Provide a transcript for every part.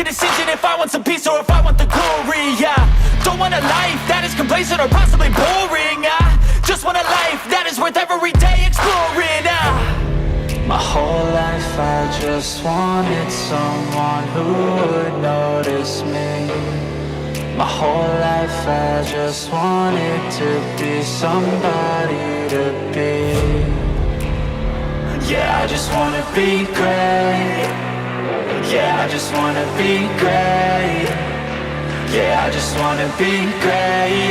a decision if I want some peace or if I want the glory. Don't want a life that is complacent or possibly boring. Just want a life that is worth every day exploring. My whole life I just wanted someone who would notice me. My whole life I just wanted to be somebody to be. Yeah, I just wanna be great. Yeah, I just wanna be great. Yeah, I just wanna be great.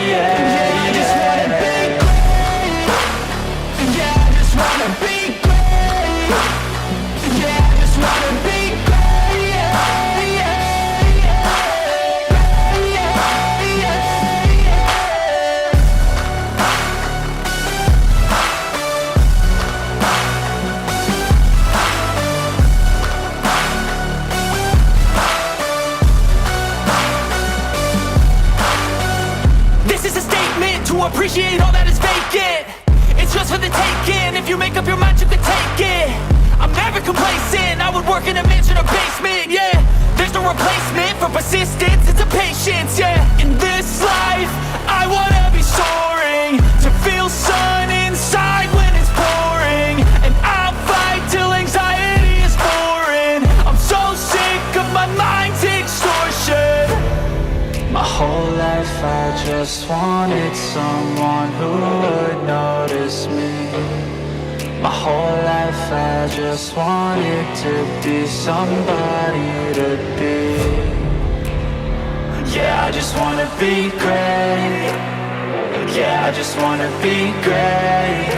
Yeah, I just wanna be great. Yeah, I just wanna be great. Yeah, I just wanna be great. This is a statement to appreciate all that is vacant. It's just for the taking. If you make up your mind, you can take it. I'm never complacent. I would work in a mansion or basement. Yeah, there's no replacement for persistence. It's a patience. Yeah, in this life, I wanna be soaring, to feel sun inside when it's pouring, and I'll fight till anxiety is foreign. I'm so sick of my mind's extortion. My whole life I just wanted someone who would notice me. My whole life I just wanted to be somebody to be. Yeah, I just wanna be great. Yeah, I just wanna be great.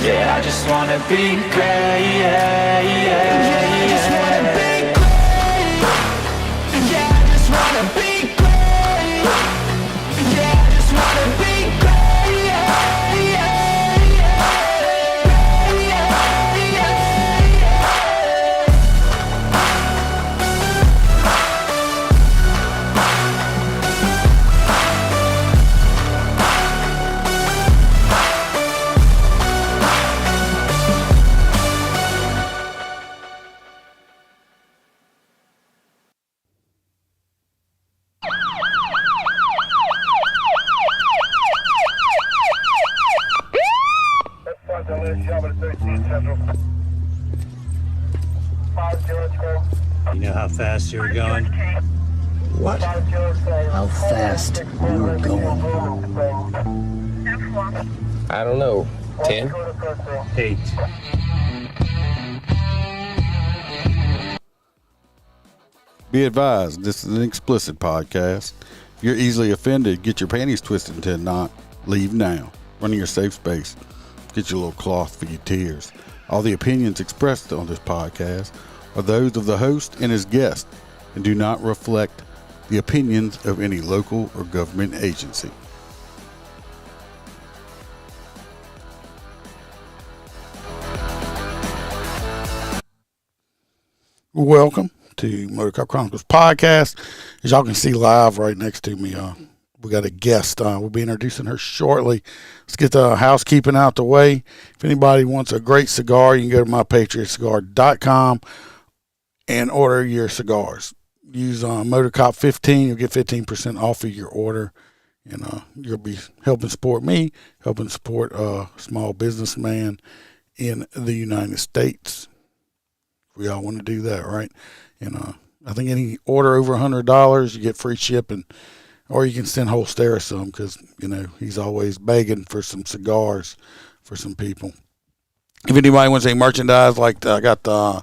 Yeah, I just wanna be great. Yeah, I just wanna be great. Yeah, I just wanna be great. Yeah, I just wanna be great. You know how fast you were going? What? How fast you were going? I don't know. 10? 8. Be advised, this is an explicit podcast. If you're easily offended, get your panties twisted into a knot. Leave now. Run in your safe space. Get your little cloth for your tears. All the opinions expressed on this podcast are those of the host and his guest and do not reflect the opinions of any local or government agency. Welcome to Motorcop Chronicles podcast. As y'all can see live right next to me, we got a guest. We'll be introducing her shortly. Let's get the housekeeping out the way. If anybody wants a great cigar, you can go to mypatriotcigar.com and order your cigars. Use Motorcop 15. You'll get 15% off of your order. And you'll be helping support me, helping support a small businessman in the United States. We all want to do that, right? And I think any order over $100, you get free shipping. Or you can send Holster some because, you know, he's always begging for some cigars for some people. If anybody wants any merchandise, like I got the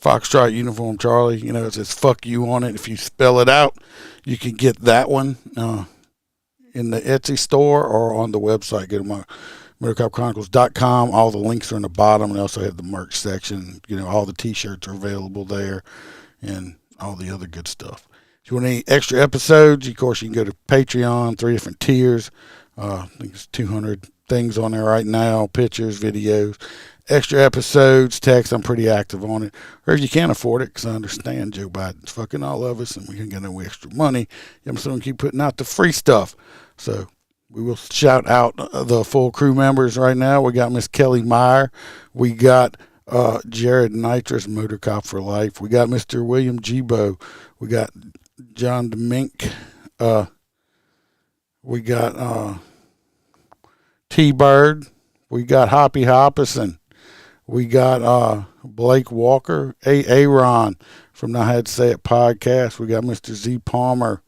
Foxtrot uniform, Charlie, you know, it says fuck you on it. If you spell it out, you can get that one in the Etsy store or on the website. Go to my motorcopchronicles.com. All the links are in the bottom. And I also have the merch section. You know, all the t-shirts are available there and all the other good stuff. If you want any extra episodes, of course, you can go to Patreon, 3 different tiers. I think it's 200 things on there right now, pictures, videos, extra episodes, text. I'm pretty active on it. Or if you can't afford it, because I understand Joe Biden's fucking all of us and we can't get no extra money, I'm still going to keep putting out the free stuff. So we will shout out the full crew members right now. We got Miss Kelly Meyer. We got Jared Nitrous, Motorcop for Life. We got Mr. William Gibo. We got John DeMink. We got T-Bird. We got Hoppy Hoppison. We got Blake Walker. Aaron from the I Had to Say It podcast. We got Mr. Z Palmer.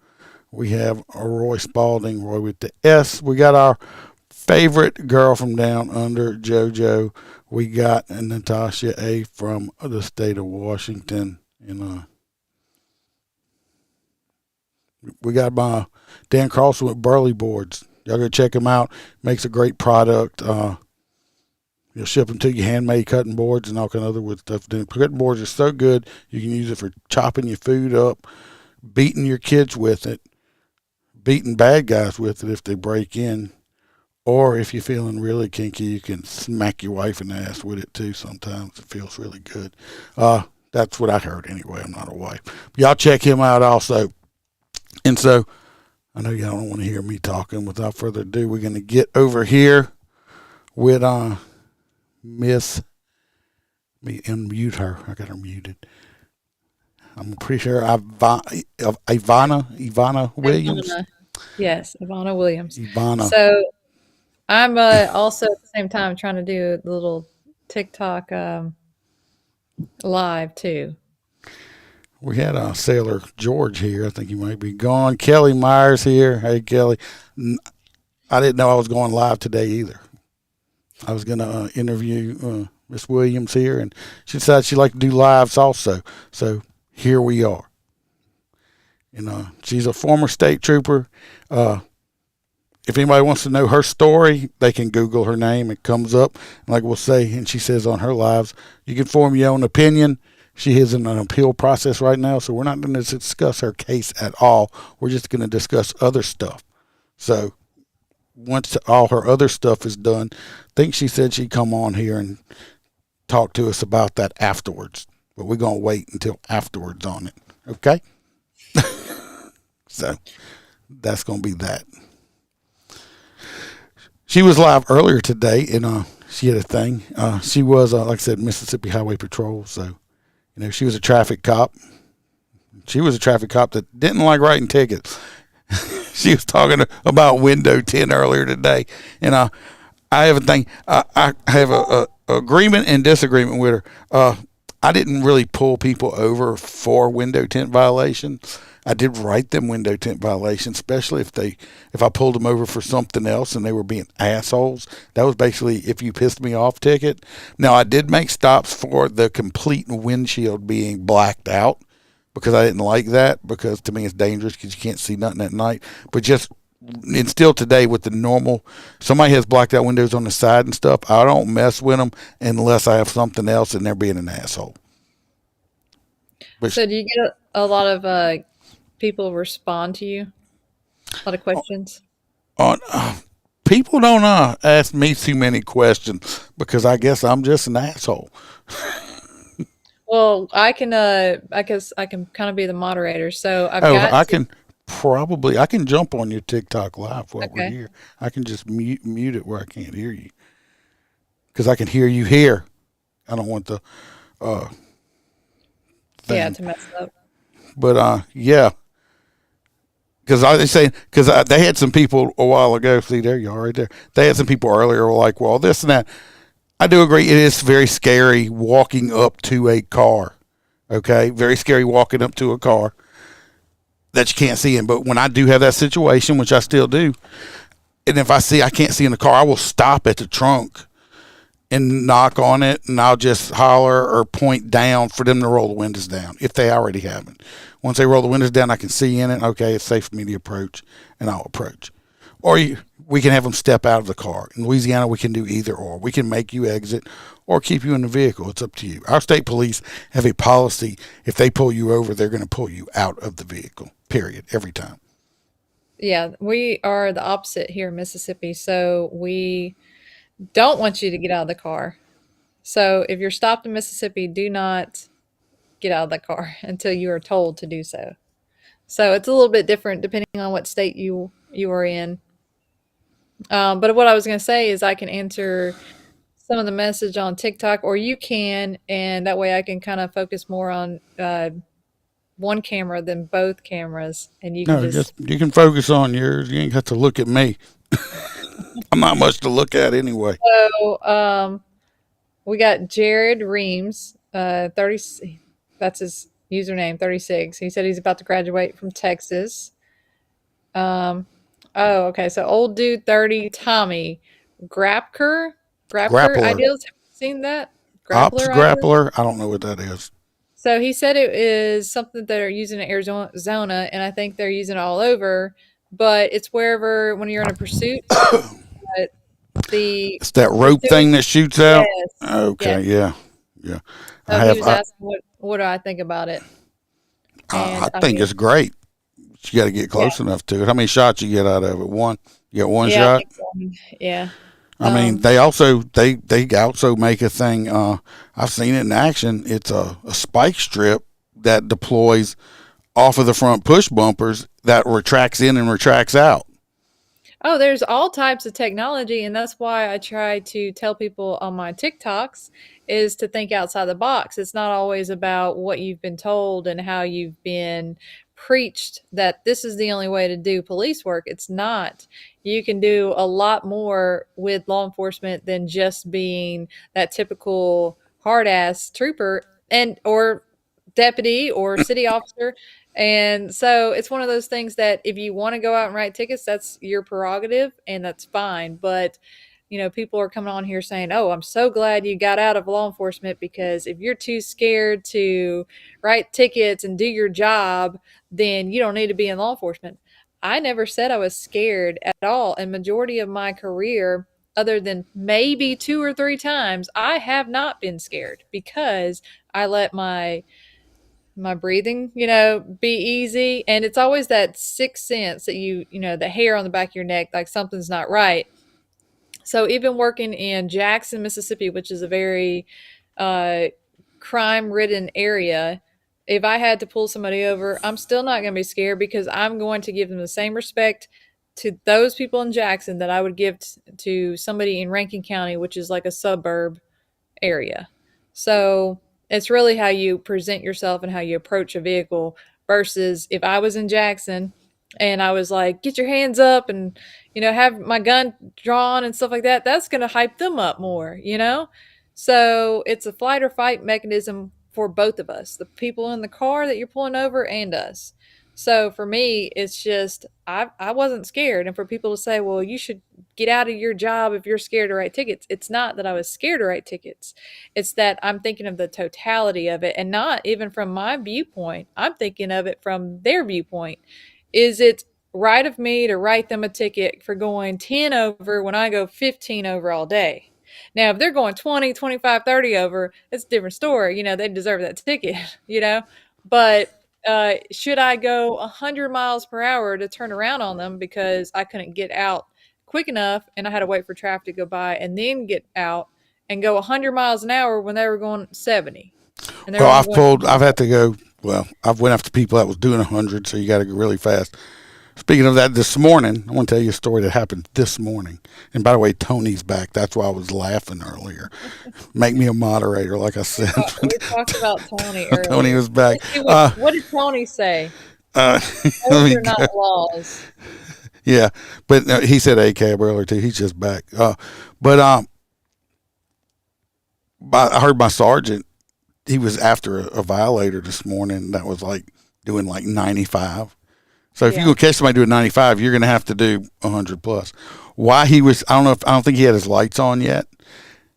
We have Roy Spalding, Roy with the S. We got our favorite girl from down under, JoJo. We got Natasha A. from the state of Washington. And we got my Dan Carlson with Burley Boards. Y'all go check him out. Makes a great product. You'll ship them to you, handmade cutting boards and all kind of other wood stuff. The cutting boards are so good, you can use it for chopping your food up, beating your kids with it, beating bad guys with it if they break in. Or if you're feeling really kinky, you can smack your wife in the ass with it too. Sometimes it feels really good. That's what I heard anyway. I'm not a wife. Y'all check him out also. And so I know y'all don't want to hear me talking. Without further ado, we're going to get over here with Miss. Let me unmute her. I got her muted. I'm pretty sure Ivana Williams. Yes, Ivana Williams. Ivana. So I'm also at the same time trying to do a little TikTok live too. We had Sailor George here. I think he might be gone. Kelly Myers here. Hey, Kelly. I didn't know I was going live today either. I was going to interview Miss Williams here, and she decided she'd like to do lives also. So here we are. And she's a former state trooper. If anybody wants to know her story, they can Google her name. It comes up. And like we'll say, and she says on her lives, you can form your own opinion. She is in an appeal process right now, so we're not going to discuss her case at all. We're just going to discuss other stuff. So once all her other stuff is done, I think she said she'd come on here and talk to us about that afterwards. But we're going to wait until afterwards on it. Okay? So that's going to be that. She was live earlier today, and she had a thing. She was, like I said, Mississippi Highway Patrol, so she was a traffic cop. She was a traffic cop that didn't like writing tickets. She was talking about window tint earlier today, and I have a thing. I have a agreement and disagreement with her. I didn't really pull people over for window tint violations. I did write them window tint violations, especially if I pulled them over for something else and they were being assholes. That was basically if you pissed me off ticket. Now, I did make stops for the complete windshield being blacked out because I didn't like that, because to me it's dangerous because you can't see nothing at night. But and still today with the normal, somebody has blacked out windows on the side and stuff, I don't mess with them unless I have something else and they're being an asshole. But So do you get a lot of people respond to you? A lot of questions? People don't ask me too many questions because I guess I'm just an asshole. Well, I guess I can kind of be the moderator. So I can jump on your TikTok live while we're Okay. here. I can just mute it where I can't hear you because I can hear you here. I don't want the thing. to mess up. But yeah. Because they had some people a while ago. See, there you are right there. They had some people earlier who were like, well, this and that. I do agree. It is very scary walking up to a car. Okay? Very scary walking up to a car that you can't see in. But when I do have that situation, which I still do, and if I can't see in the car, I will stop at the trunk and knock on it, and I'll just holler or point down for them to roll the windows down if they already haven't. Once they roll the windows down, I can see in it. Okay, it's safe for me to approach, and I'll approach. Or we can have them step out of the car. In Louisiana, we can do either or. We can make you exit or keep you in the vehicle. It's up to you. Our state police have a policy. If they pull you over, they're going to pull you out of the vehicle, period, every time. Yeah, we are the opposite here in Mississippi. So we don't want you to get out of the car. So if you're stopped in Mississippi, do not get out of the car until you are told to do so. So it's a little bit different depending on what state you are in. But what I was going to say is I can answer some of the message on TikTok, or you can, and that way I can kind of focus more on one camera than both cameras, and you can No, just. you can focus on yours. You ain't got to look at me. I'm not much to look at anyway. So we got Jared Reams, 30. That's his username, 36. He said he's about to graduate from Texas. Oh, okay. So old dude 30, Tommy Grapker, Grappler, Ideals. Have you seen that? ops Grappler Ideals. grappler. I don't know what that is. So he said it is something that they're using in Arizona, and I think they're using it all over. But it's wherever when you're in a pursuit. But the It's that rope pursuit, thing that shoots out. yes, Okay, yes. yeah. So he was asking what do I think about it, and I think mean, it's great. You got to get close yeah, enough to it. How many shots you get out of it? One. You got one yeah, I shot. think so. Yeah. I mean, they also make a thing. I've seen it in action. It's a spike strip that deploys off of the front push bumpers that retracts in and retracts out. Oh, there's all types of technology, and that's why I try to tell people on my TikToks is to think outside the box. It's not always about what you've been told and how you've been preached that this is the only way to do police work. It's not. You can do a lot more with law enforcement than just being that typical hard ass trooper and or deputy or city officer. And so it's one of those things that if you want to go out and write tickets, that's your prerogative and that's fine. But, people are coming on here saying, oh, I'm so glad you got out of law enforcement because if you're too scared to write tickets and do your job, then you don't need to be in law enforcement. I never said I was scared at all. And majority of my career, other than maybe 2 or 3 times, I have not been scared because I let my breathing, be easy. And it's always that sixth sense that the hair on the back of your neck, like something's not right. So even working in Jackson, Mississippi, which is a very crime ridden area, if I had to pull somebody over, I'm still not going to be scared because I'm going to give them the same respect to those people in Jackson that I would give to somebody in Rankin County, which is like a suburb area. So it's really how you present yourself and how you approach a vehicle versus if I was in Jackson and I was like, get your hands up and, have my gun drawn and stuff like that, that's going to hype them up more. So it's a flight or fight mechanism for both of us, the people in the car that you're pulling over and us. So for me, it's just, I wasn't scared. And for people to say, well, you should get out of your job if you're scared to write tickets. It's not that I was scared to write tickets. It's that I'm thinking of the totality of it and not even from my viewpoint. I'm thinking of it from their viewpoint. Is it right of me to write them a ticket for going 10 over when I go 15 over all day? Now, if they're going 20, 25, 30 over, it's a different story. They deserve that ticket, But should I go 100 miles per hour to turn around on them because I couldn't get out quick enough and I had to wait for traffic to go by and then get out and go 100 miles an hour when they were going 70? And Well, I've had to go. Well, I've went after people that was doing 100, so you got to go really fast. Speaking of that, this morning, I want to tell you a story that happened this morning. And by the way, Tony's back. That's why I was laughing earlier. Make me a moderator, like I said. We talked about Tony earlier. Tony was back. What did Tony say? Those are not laws. Yeah, but he said ACAB earlier too. He's just back. But I heard my sergeant. He was after a violator this morning that was like doing like 95. So if you go catch somebody doing 95, you're going to have to do 100 plus. Why he was, I don't think he had his lights on yet.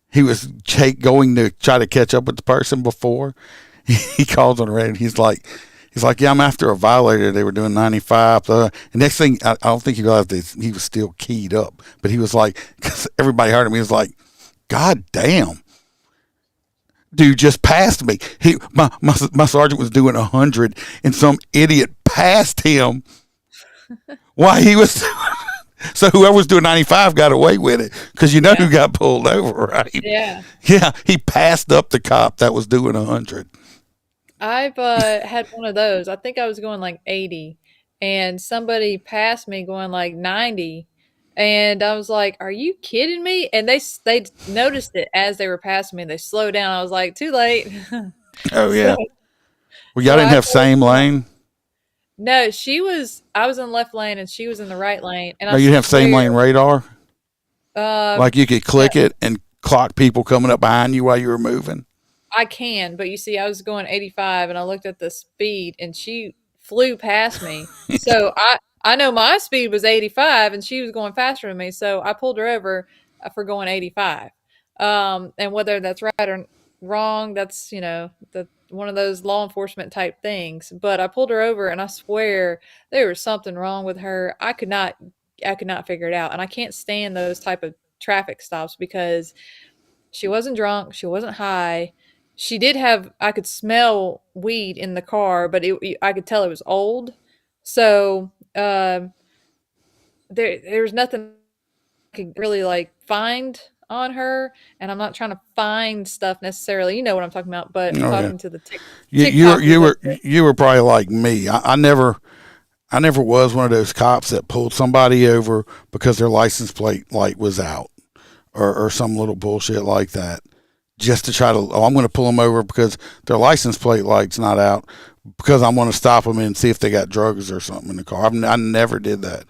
He was going to try to catch up with the person before. He calls on the radio. He's like, yeah, I'm after a violator. They were doing 95. And next thing, I don't think he realized that he was still keyed up. But he was like, because everybody heard him, he was like, God damn. Dude just passed me. My sergeant was doing 100 and some idiot passed him while he was. So whoever was doing 95 got away with it because who got pulled over, right? Yeah. Yeah, he passed up the cop that was doing 100. I've had one of those. I think I was going like 80 and somebody passed me going like 90 And I was like, "Are you kidding me?" And they noticed it as they were passing me. They slowed down. I was like, "Too late." Oh so yeah. Well, y'all so didn't I have told same them, lane. no, I was in the left lane and she was in the right lane. And No, I you didn't have same swear, lane radar. um, Like you could no, click it and clock people coming up behind you while you were moving. I can, but you see, I was going 85 and I looked at the speed and she flew past me. So I know my speed was 85 and she was going faster than me. So I pulled her over for going 85. And whether that's right or wrong, that's, the one of those law enforcement type things. But I pulled her over and I swear there was something wrong with her. I could not figure it out. And I can't stand those type of traffic stops because she wasn't drunk, she wasn't high. She did have I could smell weed in the car, but I could tell it was old. So, there was nothing I could really, like, find on her, and I'm not trying to find stuff necessarily, you know what I'm talking about, but I'm Oh yeah. talking to the You you were TikTokers you out were there. you were probably like me. I never was one of those cops that pulled somebody over because their license plate light was out or some little bullshit like that. Just to try to, I'm going to pull them over because their license plate light's not out because I'm going to stop them and see if they got drugs or something in the car. I never did that.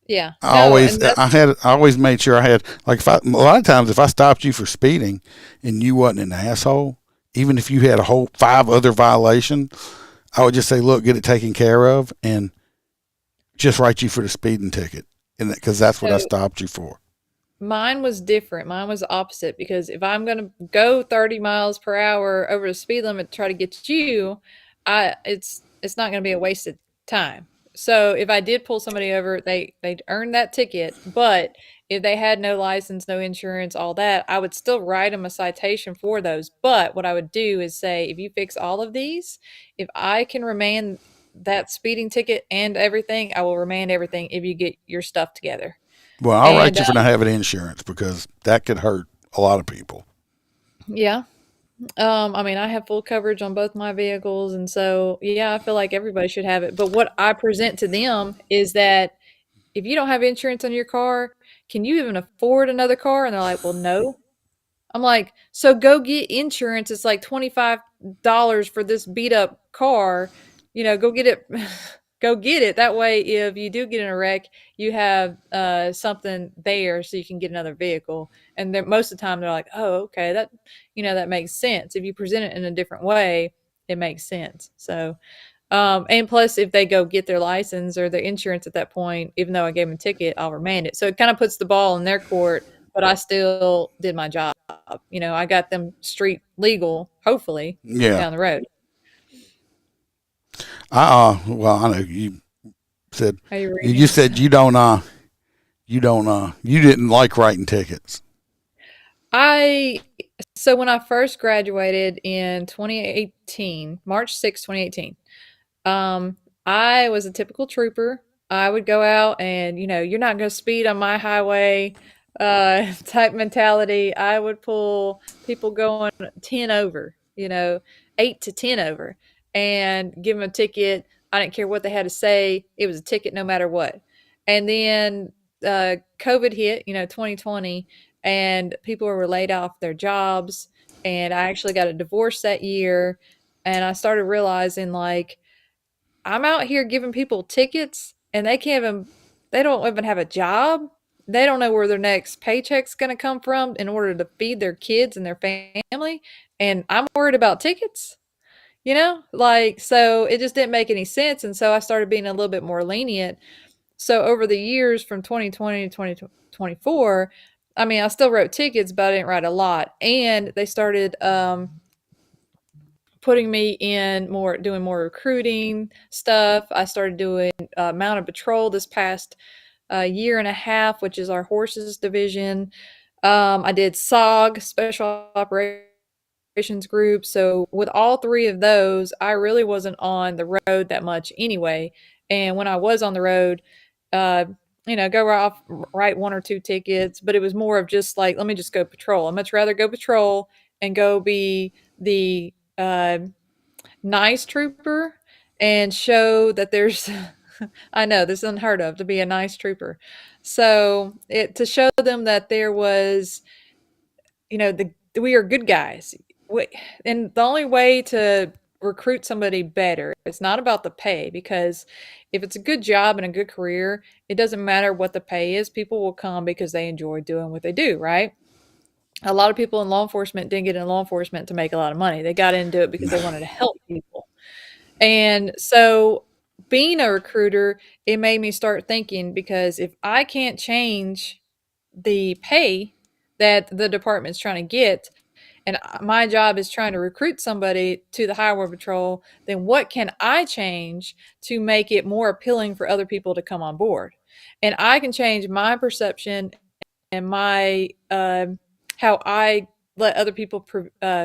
Yeah. No, and that's I always made sure I had, like, a lot of times if I stopped you for speeding and you wasn't an asshole, even if you had a whole 5 other violations, I would just say, look, get it taken care of and just write you for the speeding ticket. And because that's what I so stopped you for. mine was different. Mine was the opposite because if I'm going to go 30 miles per hour over the speed limit to try to get you, it's not going to be a wasted time. So if I did pull somebody over, they'd earn that ticket, but if they had no license, no insurance, all that, I would still write them a citation for those. But what I would do is say, if you fix all of these, if I can remand that speeding ticket and everything, I will remand everything if you get your stuff together. Well, I'll write And you for not having insurance because that could hurt a lot of people. yeah. I mean, I have full coverage on both my vehicles, and so yeah, I feel like everybody should have it. But what I present to them is that if you don't have insurance on your car, can you even afford another car? And they're like, "Well, no." I'm like, "So go get insurance. It's like $25 for this beat up car. Go get it." Go get it. That way, if you do get in a wreck, you have something there so you can get another vehicle. And most of the time, they're like, "Oh, okay, that makes sense." If you present it in a different way, it makes sense. So, and plus, if they go get their license or their insurance at that point, even though I gave them a ticket, I'll remand it. So it kind of puts the ball in their court, but I still did my job. I got them street legal, hopefully, Yeah. down the road. Well, I know you said, How you you reading? said you didn't like writing tickets. I So when I first graduated in 2018, March 6, 2018, Um, I was a typical trooper. I would go out and, you're not going to speed on my highway, type mentality. I would pull people going 10 over, 8 to 10 over, and give them a ticket. I didn't care what they had to say. It was a ticket no matter what. And then COVID hit, 2020, and people were laid off their jobs. And I actually got a divorce that year. And I started realizing, like, I'm out here giving people tickets and they don't even have a job. They don't know where their next paycheck's going to come from in order to feed their kids and their family. And I'm worried about tickets, like, so it just didn't make any sense. And so I started being a little bit more lenient. So over the years from 2020 to 2024, I mean, I still wrote tickets, but I didn't write a lot. And they started, putting me in doing more recruiting stuff. I started doing mounted patrol this past year and a half, which is our horses division. I did SOG, Special Operations Group. So with all three of those, I really wasn't on the road that much anyway. And when I was on the road, uh, go right off, write one or two tickets, but it was more of just like, let me just go patrol. I'd much rather go patrol and go be the nice trooper and show that there's I know this is unheard of to be a nice trooper. So it to show them that there was, we are good guys. We, and the only way to recruit somebody better, it's not about the pay because if it's a good job and a good career, it doesn't matter what the pay is. People will come because they enjoy doing what they do, right? A lot of people in law enforcement didn't get in law enforcement to make a lot of money. They got into it because they wanted to help people. And so being a recruiter, it made me start thinking because if I can't change the pay that the department's trying to get, and my job is trying to recruit somebody to the highway patrol, then what can I change to make it more appealing for other people to come on board? And I can change my perception and my how I let other people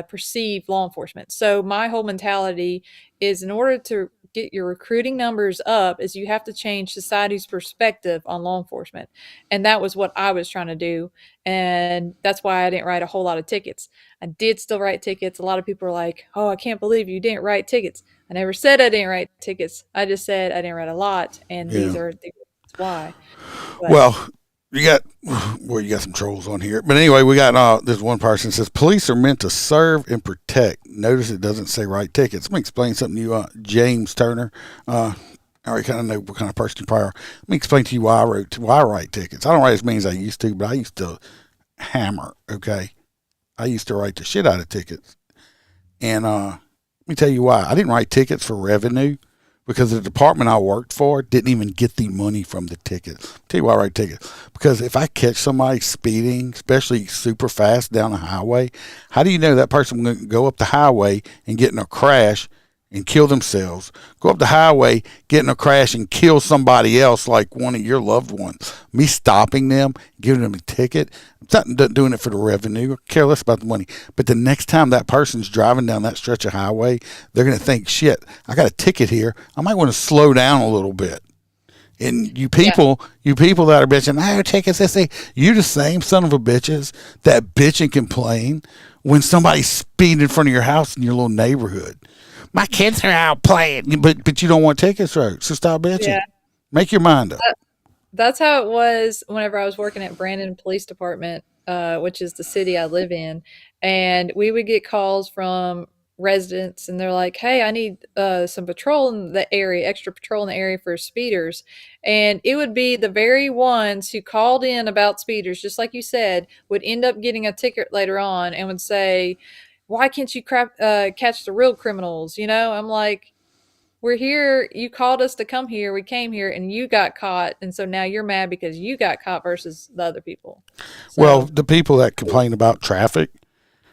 perceive law enforcement. So my whole mentality is in order to get your recruiting numbers up is you have to change society's perspective on law enforcement. And that was what I was trying to do. And that's why I didn't write a whole lot of tickets. I did still write tickets. A lot of people are like, oh, I can't believe you didn't write tickets. I never said I didn't write tickets. I just said I didn't write a lot. And these are the reasons why. But, Well, you got some trolls on here, but anyway, we got this one person says police are meant to serve and protect. Notice it doesn't say write tickets. Let me explain something to you, James Turner. I already kind of know what kind of person you probably are. Let me explain to you why I write tickets. I don't write as many as I used to, but I used to hammer. Okay, I used to write the shit out of tickets, and let me tell you why. I didn't write tickets for revenue. Because the department I worked for didn't even get the money from the tickets. I'll tell you why I write tickets. Because if I catch somebody speeding, especially super fast down the highway, how do you know that person will go up the highway and get in a crash and kill themselves, go up the highway, get in a crash and kill somebody else like one of your loved ones? Me stopping them, giving them a ticket, I'm not doing it for the revenue, care less about the money. But the next time that person's driving down that stretch of highway, they're going to think, shit, I got a ticket here. I might want to slow down a little bit. And you people that are bitching, oh, tickets, you the same son of a bitches that bitch and complain when somebody's speeding in front of your house in your little neighborhood. My kids are out playing, but you don't want tickets, right? So stop bitching. Yeah. Make your mind up. That's how it was whenever I was working at Brandon Police Department, which is the city I live in. And we would get calls from residents and they're like, hey, I need some patrol in the area, extra patrol in the area for speeders. And it would be the very ones who called in about speeders, just like you said, would end up getting a ticket later on and would say, why can't you catch the real criminals? I'm like, we're here. You called us to come here. We came here and you got caught. And so now you're mad because you got caught versus the other people. So, well, the people that complain about traffic,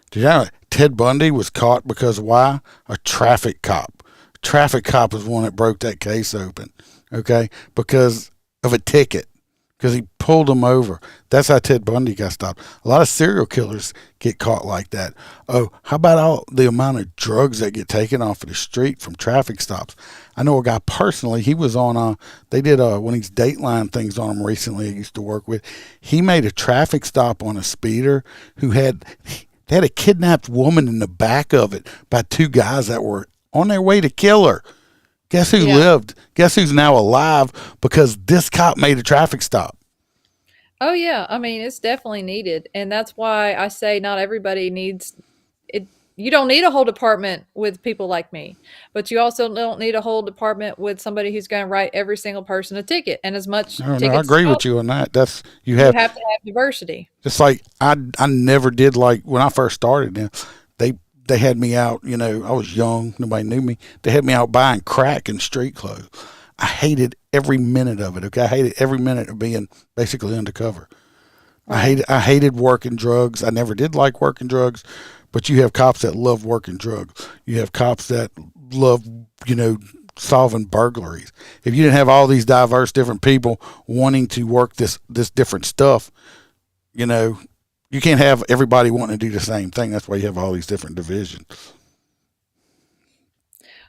did you know Ted Bundy was caught because why? A traffic cop. A traffic cop was one that broke that case open. Okay. Because of a ticket. Because he pulled him over. That's how Ted Bundy got stopped. A lot of serial killers get caught like that. Oh, how about all the amount of drugs that get taken off of the street from traffic stops? I know a guy personally, he was on, they did one of these Dateline things on him recently I used to work with. He made a traffic stop on a speeder who they had a kidnapped woman in the back of it by two guys that were on their way to kill her. Guess who lived? Guess who's now alive because this cop made a traffic stop? Oh, yeah. I mean, it's definitely needed. And that's why I say not everybody needs it. You don't need a whole department with people like me, but you also don't need a whole department with somebody who's going to write every single person a ticket and as much tickets. I agree with you on that. You have to have diversity. Just like I never did, like when I first started, they had me out, I was young, nobody knew me. They had me out buying crack and street clothes. I hated every minute of it, okay? I hated every minute of being basically undercover. Right. I hated working drugs. I never did like working drugs, but you have cops that love working drugs. You have cops that love, solving burglaries. If you didn't have all these diverse different people wanting to work this different stuff, you can't have everybody wanting to do the same thing. That's why you have all these different divisions.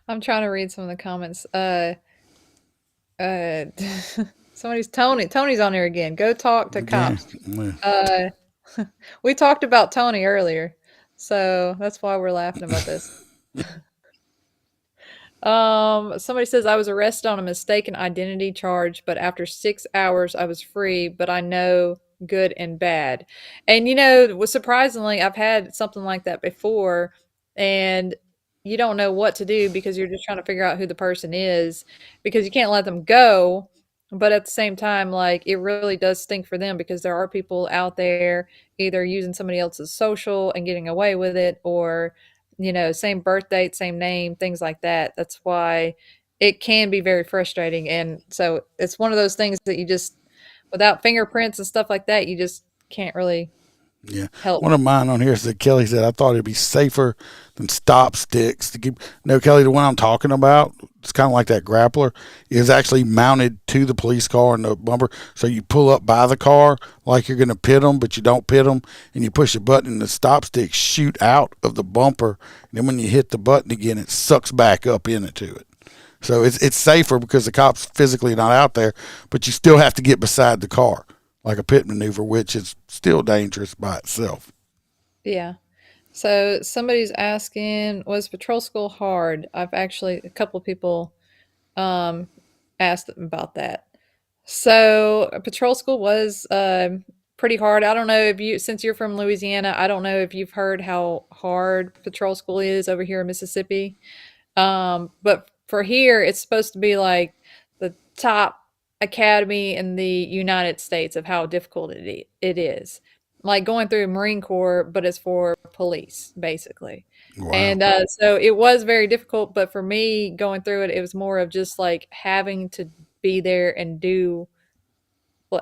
I'm trying to read some of the comments. Somebody's Tony's on there again. Go talk to cops. Yeah. We talked about Tony earlier, so that's why we're laughing about this. Somebody says I was arrested on a mistaken identity charge, but after 6 hours I was free, but I know good and bad. And surprisingly, I've had something like that before, and you don't know what to do because you're just trying to figure out who the person is because you can't let them go. But at the same time, like it really does stink for them because there are people out there either using somebody else's social and getting away with it or same birth date, same name, things like that. That's why it can be very frustrating. And so it's one of those things that you just, without fingerprints and stuff like that, you just can't really Yeah. help. One of mine on here said, Kelly said, I thought it'd be safer than stop sticks to keep. No, Kelly, the one I'm talking about, it's kind of like that grappler, is actually mounted to the police car in the bumper. So you pull up by the car like you're going to pit them, but you don't pit them. And you push a button and the stop sticks shoot out of the bumper. And then when you hit the button again, it sucks back up into it. So it's safer because the cop's physically not out there, but you still have to get beside the car like a pit maneuver, which is still dangerous by itself. Yeah. So somebody's asking, was patrol school hard? I've actually, a couple of people asked them about that. So patrol school was pretty hard. I don't know if you, since you're from Louisiana, I don't know if you've heard how hard patrol school is over here in Mississippi. But for here, it's supposed to be like the top academy in the United States of how difficult it is. Like going through Marine Corps, but it's for police, basically. Wow. And so it was very difficult. But for me, going through it, it was more of just like having to be there and do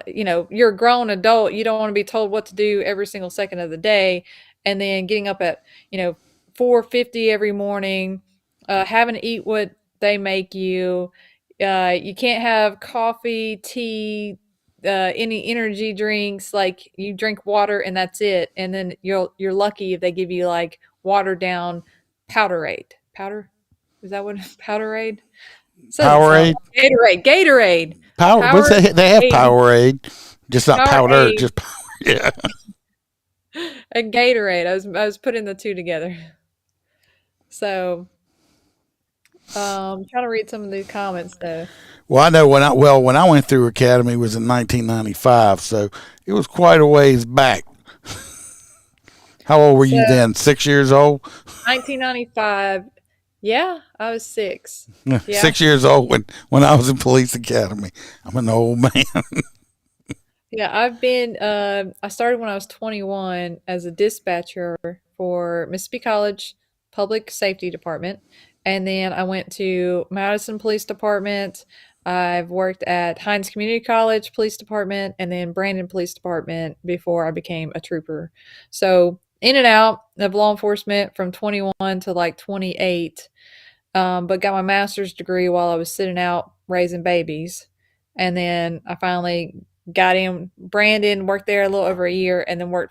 you're a grown adult. You don't want to be told what to do every single second of the day. And then getting up at, 4:50 every morning, having to eat what they make you. You can't have coffee, tea, any energy drinks. Like you drink water and that's it. And then you're lucky if they give you like watered down Powderade. Powder? Is that what Powderade? Doesn't sound Powerade. like Gatorade. Gatorade. Power. What's that? They have Powerade. Powerade, just not powder. Powerade Just power. Yeah. and Gatorade. I was putting the two together. So, trying to read some of these comments though. Well, I know when I went through academy was in 1995, so it was quite a ways back. How old were So, you then? 6 years old. 1995. Yeah, I was 6. Yeah. 6 years old when I was in police academy. I'm an old man. Yeah, I started when I was 21 as a dispatcher for Mississippi College Public Safety Department. And then I went to Madison Police Department. I've worked at Hines Community College Police Department and then Brandon Police Department before I became a trooper. So in and out of law enforcement from 21 to like 28, but got my master's degree while I was sitting out raising babies. And then I finally got in Brandon, worked there a little over a year, and then went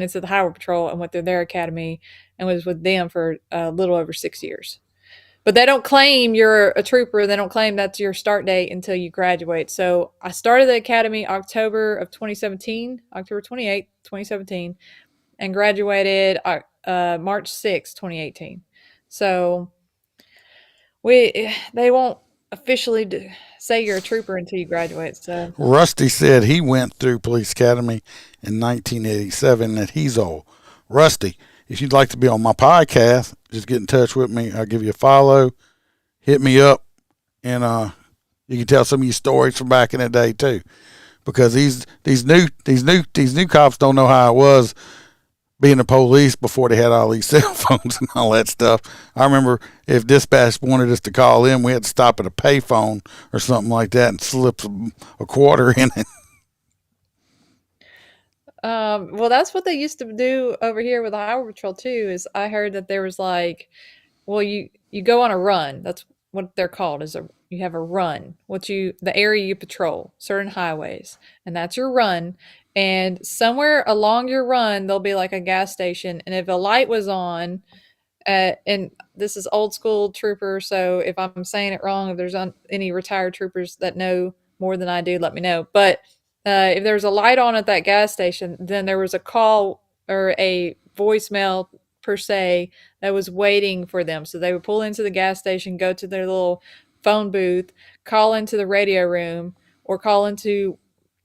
into the Highway Patrol and went through their academy and was with them for a little over 6 years. But they don't claim you're a trooper. They don't claim that's your start date until you graduate. So I started the academy October of 2017, October 28th, 2017, and graduated March 6th, 2018. So they won't officially say you're a trooper until you graduate. So Rusty said he went through police academy in 1987. That he's old. Rusty, if you'd like to be on my podcast, just get in touch with me. I'll give you a follow. Hit me up, and you can tell some of your stories from back in the day too. Because these new cops don't know how it was being the police before they had all these cell phones and all that stuff. I remember if dispatch wanted us to call in, we had to stop at a payphone or something like that and slip a quarter in it. well, that's what they used to do over here with the Highway Patrol too. Is I heard that there was like, well, you go on a run. That's what they're called. You have a run. The area you patrol, certain highways, and that's your run. And somewhere along your run, there'll be like a gas station, and if a light was on, and this is old school trooper, so if I'm saying it wrong, if there's any retired troopers that know more than I do, let me know. But if there was a light on at that gas station, then there was a call or a voicemail per se that was waiting for them. So they would pull into the gas station, go to their little phone booth, call into the radio room, or call into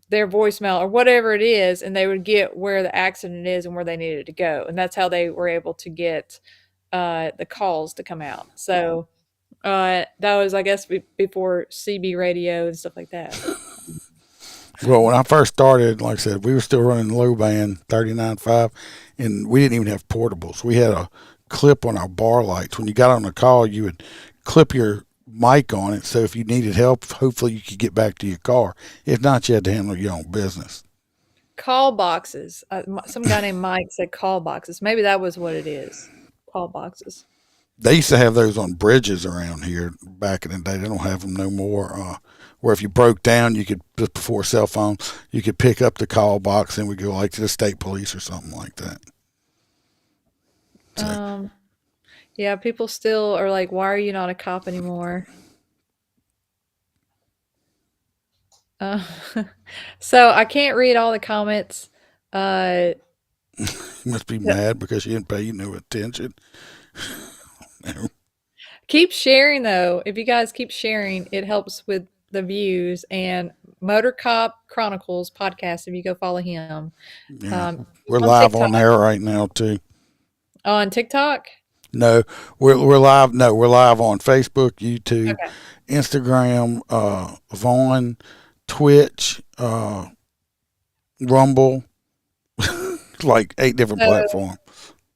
their voicemail or whatever it is, and they would get where the accident is and where they needed to go. And that's how they were able to get the calls to come out. So that was, I guess, before CB radio and stuff like that. Well, when I first started, like I said, we were still running low band 39.5, and we didn't even have portables. We had a clip on our bar lights. When you got on the call, you would clip your mic on it, so if you needed help, hopefully you could get back to your car. If not, you had to handle your own business. Call boxes. Some guy named Mike said call boxes. Maybe that was what it is. Call boxes. They used to have those on bridges around here back in the day. They don't have them no more. Where if you broke down, you could, just before cell phone, you could pick up the call box and we go like to the state police or something like that. So. Yeah, people still are like, why are you not a cop anymore? So I can't read all the comments. You must be mad because you didn't pay you no attention. Keep sharing, though. If you guys keep sharing, it helps with the views. And Motorcop Chronicles podcast, if you go follow him. Yeah. We're live TikTok. on there right now, too. On TikTok? No, we're live. No, we're live on Facebook, YouTube, Okay. Instagram, Vaughn, Twitch, Rumble, like 8 different platforms.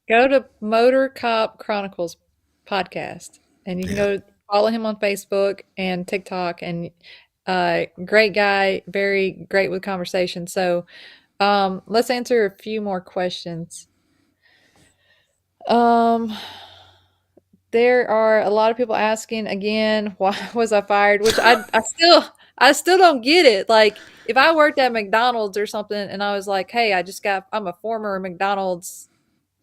Go to Motorcop Chronicles podcast, and you can go follow him on Facebook and TikTok. And great guy, very great with conversation. So let's answer a few more questions. There are a lot of people asking again, why was I fired? Which I still don't get it. Like, if I worked at McDonald's or something and I was like, hey, I'm a former McDonald's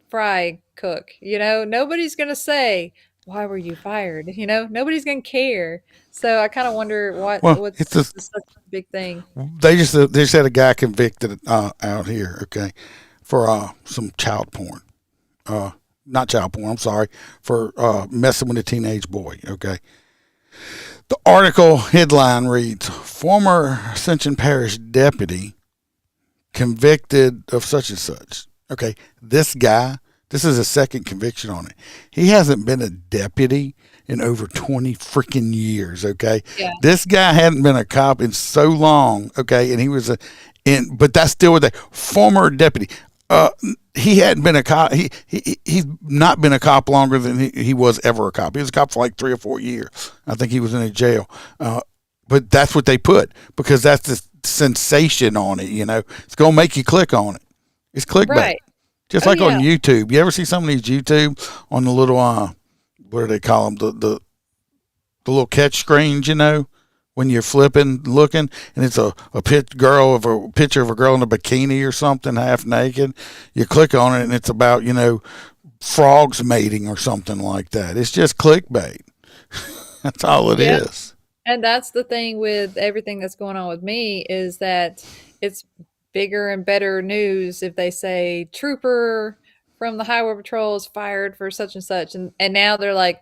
fry cook, nobody's going to say, why were you fired? Nobody's going to care. So I kind of wonder what's such a big thing. They just had a guy convicted out here, okay, for some child porn. Not child porn, I'm sorry, for messing with a teenage boy, okay. The article headline reads, former Ascension Parish deputy convicted of such and such. Okay, this guy, this is a second conviction on it. He hasn't been a deputy in over 20 freaking years, okay? Yeah. This guy hadn't been a cop in so long, okay, and he was but that's still with a former deputy. He hadn't been a cop. He's not been a cop longer than he was ever a cop. He was a cop for like 3 or 4 years. I think he was in a jail. But that's what they put because that's the sensation on it. It's gonna make you click on it. It's clickbait, right. Just like on YouTube. You ever see some of these YouTube on the little what do they call them? The little catch screens, when you're flipping, looking, and it's a picture of a girl in a bikini or something, half naked. You click on it, and it's about, frogs mating or something like that. It's just clickbait. That's all it is. And that's the thing with everything that's going on with me is that it's bigger and better news if they say trooper from the highway patrol is fired for such and such. And now they're like,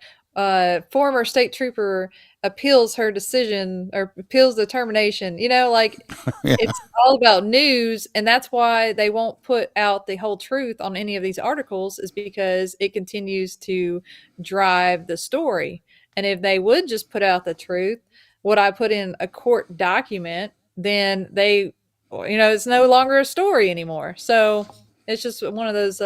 former state trooper appeals her decision or appeals the termination, It's all about news. And that's why they won't put out the whole truth on any of these articles, is because it continues to drive the story. And if they would just put out the truth, what I put in a court document, then it's no longer a story anymore. So it's just one of those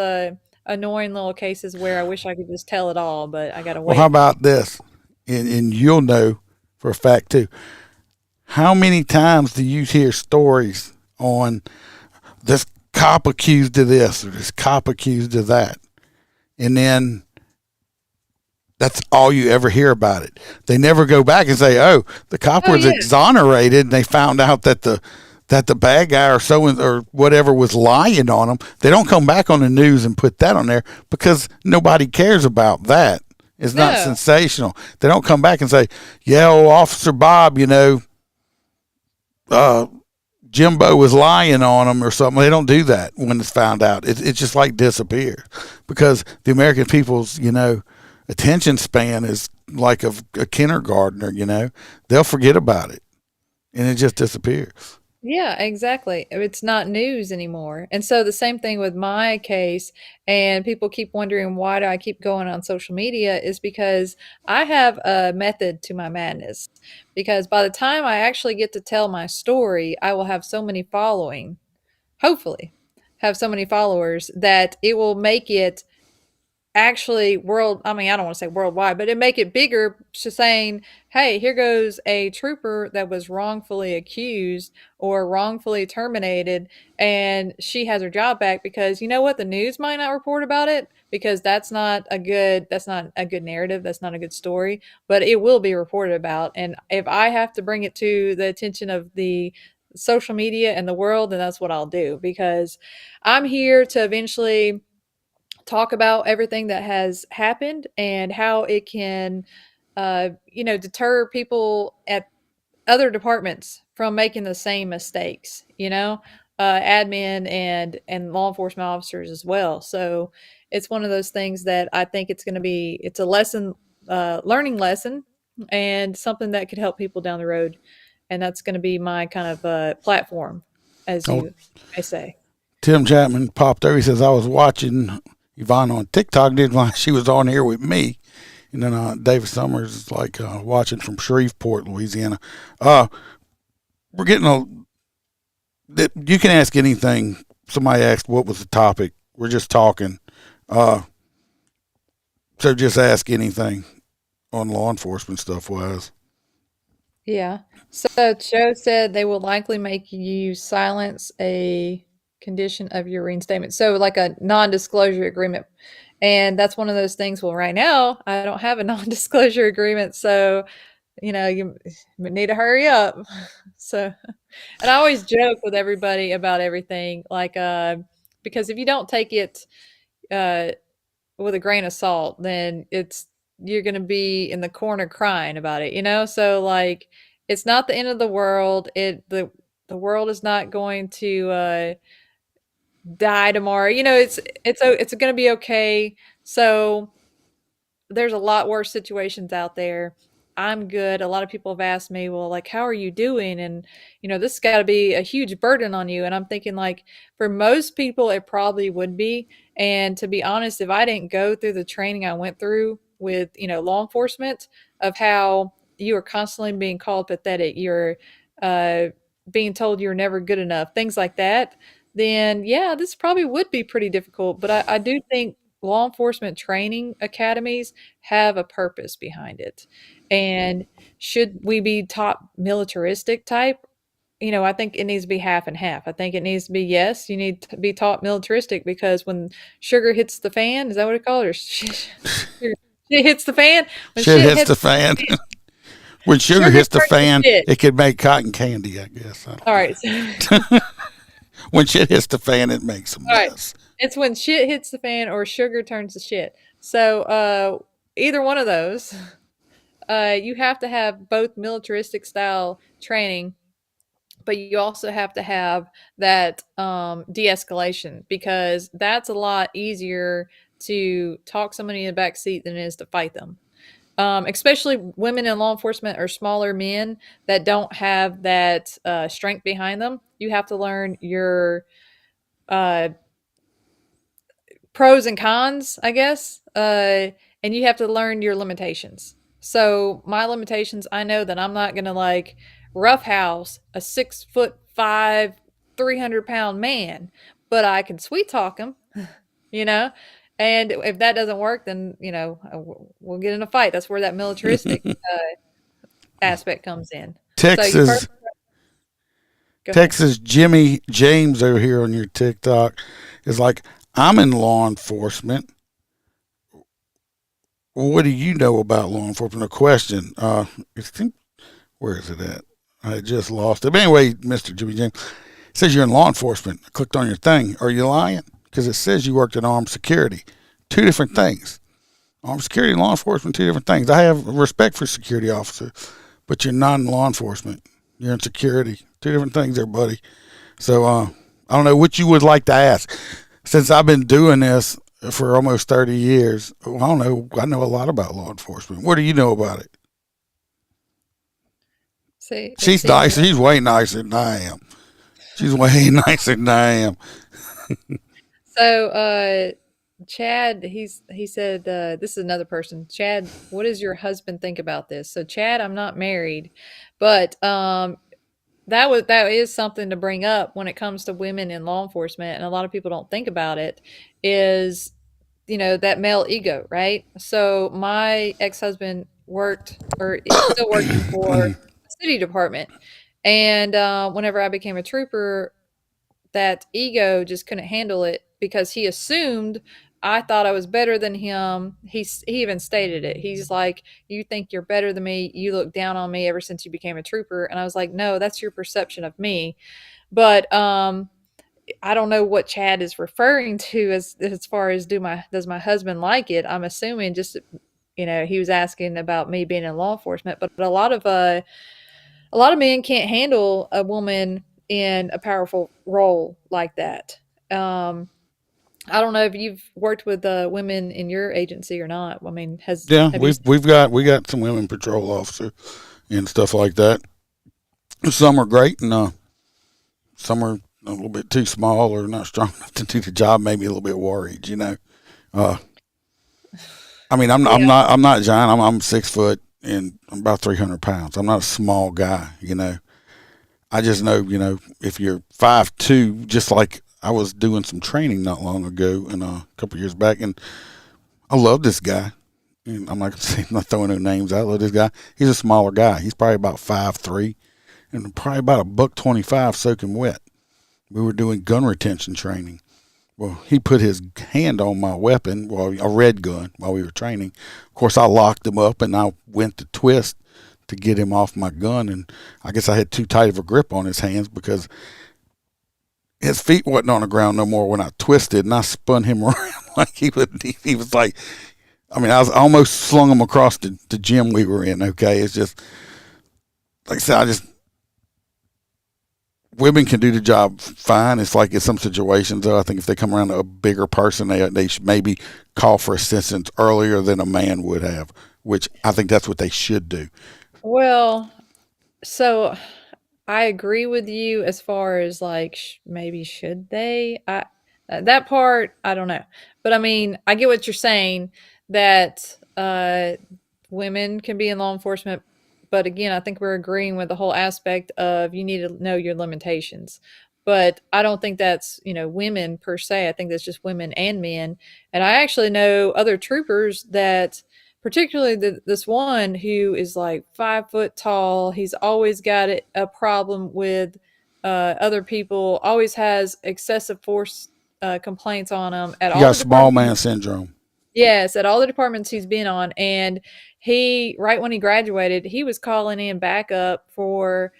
annoying little cases where I wish I could just tell it all, but I got to wait. Well, how about this? And you'll know for a fact too. How many times do you hear stories on this cop accused of this or this cop accused of that? And then that's all you ever hear about it. They never go back and say, oh, the cop was exonerated and they found out that the bad guy or whatever was lying on them. They don't come back on the news and put that on there because nobody cares about that. It's not sensational. They don't come back and say, Officer Bob, Jimbo was lying on them or something. They don't do that when it's found out. It just like disappears because the American people's, attention span is like a kindergartner, they'll forget about it and it just disappears. Yeah, exactly. It's not news anymore. And so the same thing with my case, and people keep wondering why do I keep going on social media is because I have a method to my madness. Because by the time I actually get to tell my story, I will have so many following, hopefully, have so many followers that it will make it actually I mean, I don't want to say worldwide, but it make it bigger to saying, hey, here goes a trooper that was wrongfully accused or wrongfully terminated, and she has her job back because you know what? The news might not report about it because that's not a good narrative. That's not a good story, but it will be reported about. And if I have to bring it to the attention of the social media and the world, then that's what I'll do because I'm here to eventually talk about everything that has happened and how it can, deter people at other departments from making the same mistakes, admin and law enforcement officers as well. So it's one of those things that I think it's a lesson, learning lesson and something that could help people down the road. And that's going to be my kind of platform, as you may say. Tim Chapman popped over. He says, I was watching Ivana on TikTok, didn't like she was on here with me. And then David Summers is like watching from Shreveport, Louisiana. We're getting you can ask anything. Somebody asked what was the topic. We're just talking. So just ask anything on law enforcement stuff wise. Yeah. So Joe said they will likely make you silence a condition of your reinstatement. So like a non-disclosure agreement. And that's one of those things. Well, right now I don't have a non-disclosure agreement. So, you need to hurry up. So, and I always joke with everybody about everything, like, because if you don't take it, with a grain of salt, then you're going to be in the corner crying about it, So like, it's not the end of the world. The world is not going to, die tomorrow. It's going to be okay. So there's a lot worse situations out there. I'm good. A lot of people have asked me, well, like, how are you doing? And, this has got to be a huge burden on you. And I'm thinking, like, for most people, it probably would be. And to be honest, if I didn't go through the training I went through with, law enforcement of how you are constantly being called pathetic, you're being told you're never good enough, things like that, then yeah, this probably would be pretty difficult. But I do think law enforcement training academies have a purpose behind it. And should we be taught militaristic type? I think it needs to be half and half. I think it needs to be, yes, you need to be taught militaristic because when sugar hits the fan, is that what it called? Or shit hits the fan? When shit hits the fan. When sugar hits the fan, it could make cotton candy, I guess. All right. When shit hits the fan, it makes a mess. Right. It's when shit hits the fan or sugar turns to shit. So either one of those, you have to have both militaristic style training, but you also have to have that de-escalation because that's a lot easier to talk somebody in the back seat than it is to fight them. Especially women in law enforcement or smaller men that don't have that strength behind them. You have to learn your pros and cons, I guess, and you have to learn your limitations. So my limitations, I know that I'm not going to like roughhouse a 6'5", 300-pound man, but I can sweet talk him, And if that doesn't work, then, we'll get in a fight. That's where that militaristic aspect comes in. Texas Jimmy James over here on your TikTok is like, I'm in law enforcement. What do you know about law enforcement? A question. Where is it at? I just lost it. But anyway, Mr. Jimmy James, it says you're in law enforcement. I clicked on your thing. Are you lying? Because it says you worked in armed security. Two different things. Armed security and law enforcement, two different things. I have respect for security officers, but you're not in law enforcement. You're in security. Two different things there, buddy. So I don't know what you would like to ask. Since I've been doing this for almost 30 years, well, I don't know. I know a lot about law enforcement. What do you know about it? See, She's see, nice. She's way nicer than I am. She's way nicer than I am. So, Chad, he said, this is another person. Chad, what does your husband think about this? So, Chad, I'm not married, but that is something to bring up when it comes to women in law enforcement, and a lot of people don't think about it. Is that male ego, right? So, my ex-husband worked or is still working for the city department, and whenever I became a trooper, that ego just couldn't handle it because he assumed I thought I was better than him. He even stated it. He's like, "You think you're better than me? You look down on me ever since you became a trooper." And I was like, "No, that's your perception of me." But I don't know what Chad is referring to as far as does my husband like it? I'm assuming just he was asking about me being in law enforcement, but a lot of men can't handle a woman in a powerful role like that. I don't know if you've worked with women in your agency or not. I mean, Yeah, have you? we got some women patrol officers and stuff like that. Some are great, and some are a little bit too small or not strong enough to do the job. Maybe a little bit worried, I mean, Yeah. I'm not giant. I'm 6 foot and I'm about 300 pounds. I'm not a small guy. I just know, if you're 5'2", just like I was doing some training not long ago and a couple years back, and I love this guy. And I'm not throwing no names out. I love this guy. He's a smaller guy. He's probably about 5'3", and probably about a $125 soaking wet. We were doing gun retention training. Well, he put his hand on my weapon, a red gun, while we were training. Of course, I locked him up, and I went to twist to get him off my gun, and I guess I had too tight of a grip on his hands because his feet wasn't on the ground no more when I twisted, and I spun him around like he was like, I mean, I almost slung him across the gym we were in. Okay, it's just like I said, women can do the job fine. It's like in some situations, though, I think if they come around to a bigger person, they should maybe call for assistance earlier than a man would have, which I think that's what they should do. Well, so I agree with you as far as like maybe should they? That part I don't know, but I mean I get what you're saying that women can be in law enforcement, but again I think we're agreeing with the whole aspect of you need to know your limitations. But I don't think that's women per se. I think that's just women and men. And I actually know other troopers that particularly this one who is like 5 foot tall. He's always got a problem with other people. Always has excessive force complaints on him at You all got the small departments. man syndrome. Yes, at all the departments he's been on, and he right when he graduated, he was calling in backup from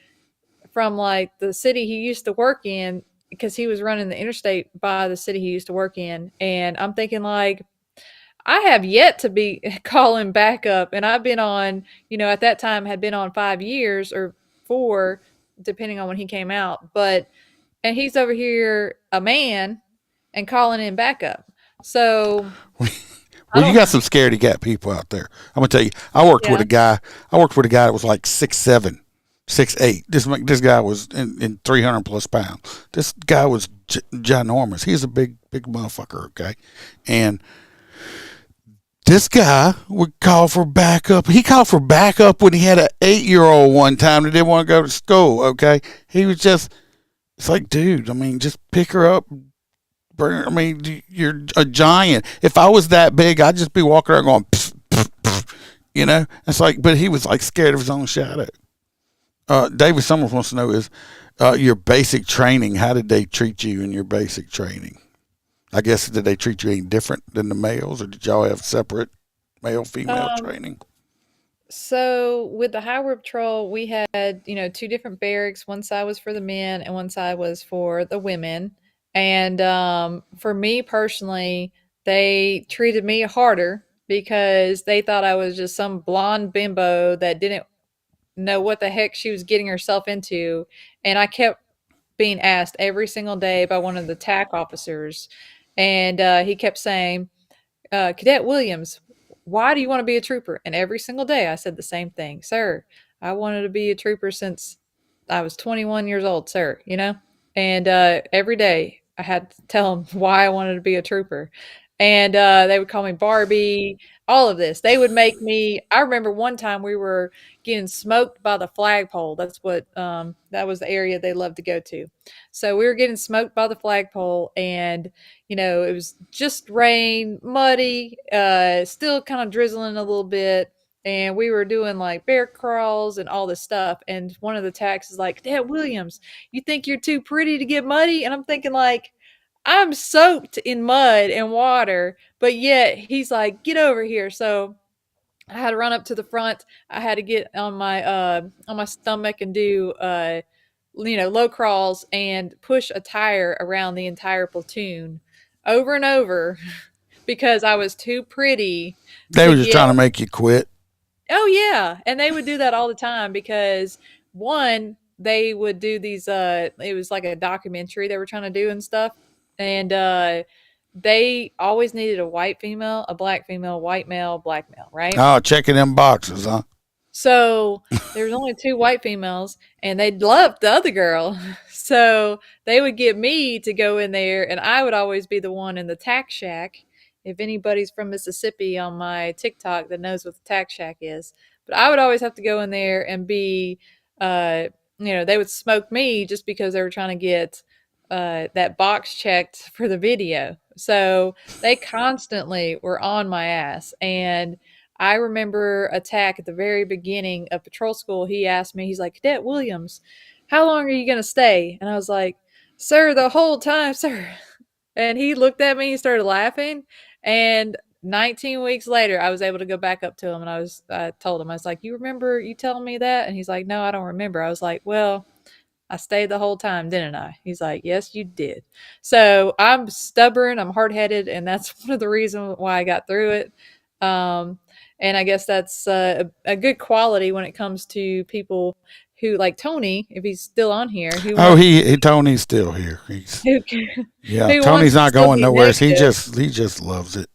like the city he used to work in because he was running the interstate by the city he used to work in, and I'm thinking like I have yet to be calling back up, and I've been on, at that time had been on 5 years or 4, depending on when he came out. And he's over here, a man, and calling in backup. So I Well, you don't, got some scaredy cat people out there. I'm gonna tell you. I worked with yeah. a guy. I worked with a guy that was like 6'7", 6'8". This guy was in 300 plus pounds. This guy was ginormous. He's a big motherfucker. Okay, and this guy would call for backup. He called for backup when he had an 8-year-old one time that didn't want to go to school. Okay, he was just. It's like, dude. I mean, just pick her up. I mean, you're a giant. If I was that big, I'd just be walking around going, pff, pff, pff. It's like, but he was like scared of his own shadow. David Summers wants to know is your basic training. How did they treat you in your basic training? I guess did they treat you any different than the males, or did y'all have separate male female Um, training? so with the highway patrol, we had, 2 different barracks. One side was for the men and one side was for the women. And for me personally, they treated me harder because they thought I was just some blonde bimbo that didn't know what the heck she was getting herself into. And I kept being asked every single day by one of the TAC officers, and he kept saying, Cadet Williams, why do you want to be a trooper? And every single day I said the same thing, sir. I wanted to be a trooper since I was 21 years old, sir, you know? And every day I had to tell them why I wanted to be a trooper. And they would call me Barbie, all of this. They would make me. I remember one time we were getting smoked by the flagpole. That's what, that was the area they loved to go to. So we were getting smoked by the flagpole, and it was just rain, muddy, still kind of drizzling a little bit. And we were doing like bear crawls and all this stuff. And one of the techs is like, Dad Williams, you think you're too pretty to get muddy? And I'm thinking, like, I'm soaked in mud and water, but yet he's like, get over here. So I had to run up to the front. I had to get on my stomach and do low crawls and push a tire around the entire platoon over and over because I was too pretty They to were just get. trying to make you quit. Oh yeah, and they would do that all the time because one, they would do these. It was like a documentary they were trying to do and stuff, and they always needed a white female, a black female, white male, black male, right? Oh, checking them boxes, huh? So there was only two white females, and they loved the other girl. So they would get me to go in there, and I would always be the one in the tack shack. If anybody's from Mississippi on my TikTok that knows what the tack shack is, but I would always have to go in there and be, they would smoke me just because they were trying to get that box checked for the video. So they constantly were on my ass, and I remember a tack at the very beginning of patrol school. He asked me, he's like, Cadet Williams, how long are you going to stay? And I was like, sir, the whole time, sir. And he looked at me, he started laughing. And 19 weeks later, I was able to go back up to him, and I told him, I was like, you remember you telling me that? And he's like, no, I don't remember. I was like, well, I stayed the whole time, didn't I? He's like, yes, you did. So I'm stubborn, I'm hard headed, and that's one of the reasons why I got through it. And I guess that's a good quality when it comes to people who, like Tony, if he's still on here, who Oh, wants, Tony's still here. who, Yeah, who wants Tony's to not still going be nowhere. He negative. just loves it.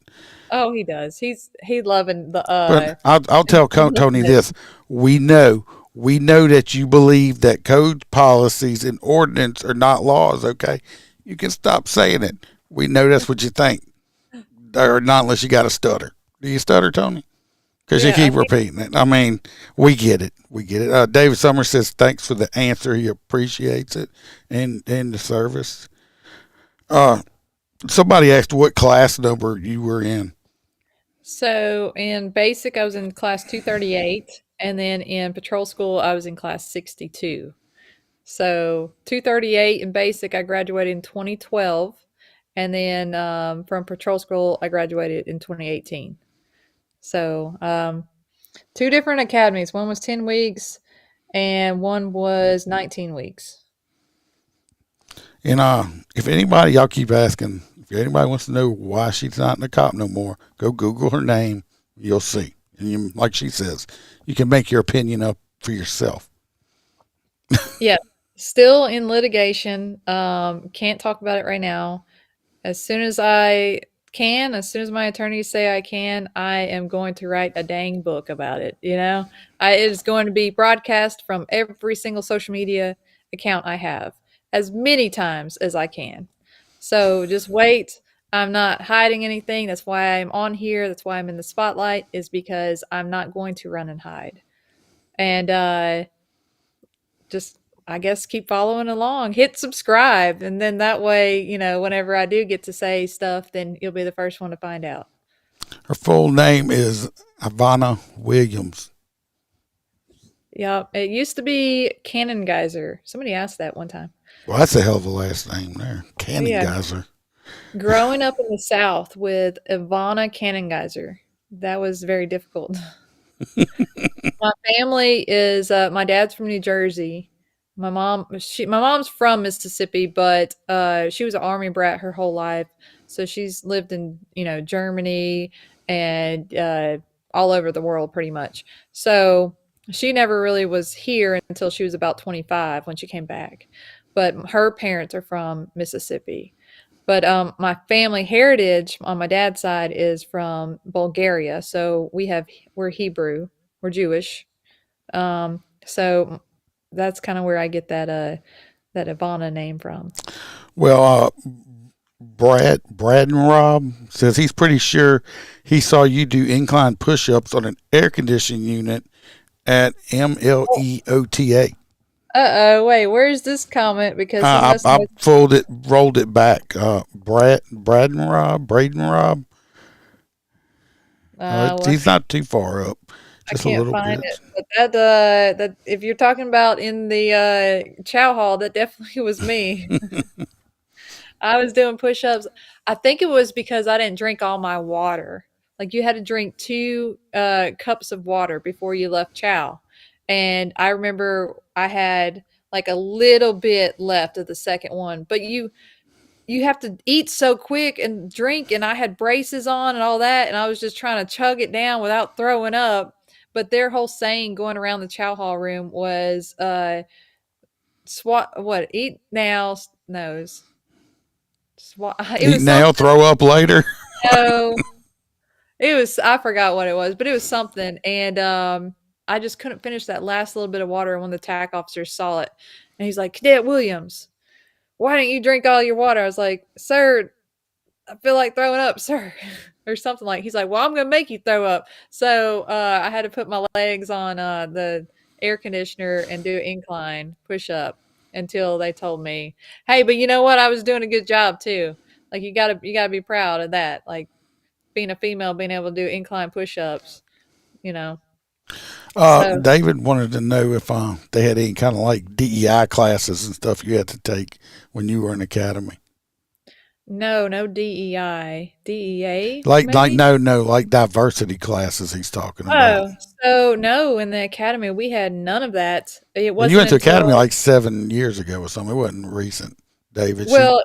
Oh, he does. He's loving the But I'll tell Tony this: we know that you believe that code policies and ordinance are not laws. Okay, you can stop saying it. We know that's what you think, or not unless you got a stutter. Do you stutter, Tony? Because you Yeah, keep repeating it. I mean, we get it. We get it. David Summers says thanks for the answer. He appreciates it and the service. Somebody asked what class number you were in. So in basic, I was in class 238, and then in patrol school, I was in class 62. So 238 in basic, I graduated in 2012, and then from patrol school, I graduated in 2018. So two different academies. One was 10 weeks, and one was 19 weeks. And if anybody, y'all keep asking, if anybody wants to know why she's not in the cop no more, go Google her name. You'll see. And you, like she says, you can make your opinion up for yourself. Yeah, still in litigation. Can't talk about it right now. As soon as I can, as soon as my attorneys say I can, I am going to write a dang book about it. It is going to be broadcast from every single social media account I have as many times as I can. So just wait. I'm not hiding anything. That's why I'm on here. That's why I'm in the spotlight, is because I'm not going to run and hide. And just, I guess, keep following along. Hit subscribe, and then that way, whenever I do get to say stuff, then you'll be the first one to find out. Her full name is Ivana Williams. Yeah, it used to be Cannon Geyser. Somebody asked that one time. Well, that's a hell of a last name there. Cannon Yeah. Geyser. Growing up in the South with Ivana Cannon Geyser, that was very difficult. My family is my dad's from New Jersey. My mom's from Mississippi, but she was an army brat her whole life. So she's lived in, Germany and all over the world pretty much. So she never really was here until she was about 25 when she came back. but her parents are from Mississippi. But my family heritage on my dad's side is from Bulgaria, so we're Hebrew, we're Jewish. So that's kind of where I get that Ivana name from. Well, Brad and Rob says he's pretty sure he saw you do incline push-ups on an air conditioning unit at MLEOTA. Wait, where's this comment? Because he I, must I know. rolled it back. Brad and Rob, Braden and Rob. Well, He's not too far up, I just a can't little find bit. it. But that if you're talking about in the chow hall, that definitely was me. I was doing push-ups. I think it was because I didn't drink all my water. Like you had to drink 2 cups of water before you left chow. And I remember I had like a little bit left of the second one, but you have to eat so quick and drink, and I had braces on and all that, and I was just trying to chug it down without throwing up. But their whole saying going around the chow hall room was eat now, nose. It Eat was now, something. throw up later. No, it was I forgot what it was, but it was something. And I just couldn't finish that last little bit of water. And when the TAC officer saw it, and he's like, Cadet Williams, why don't you drink all your water? I was like, sir, I feel like throwing up, sir, or something like. He's like, well, I'm gonna make you throw up. So I had to put my legs on the air conditioner and do incline push up until they told me, hey, but you know what? I was doing a good job too. Like you gotta be proud of that. Like being a female, being able to do incline push ups. You know. So David wanted to know if they had any kind of like DEI classes and stuff you had to take when you were in academy. no DEI, DEA Like maybe. no, like diversity classes he's talking about. Oh, so no, in the academy we had none of that. It Well, you wasn't went to until academy like 7 years ago or something. It wasn't recent, David. well,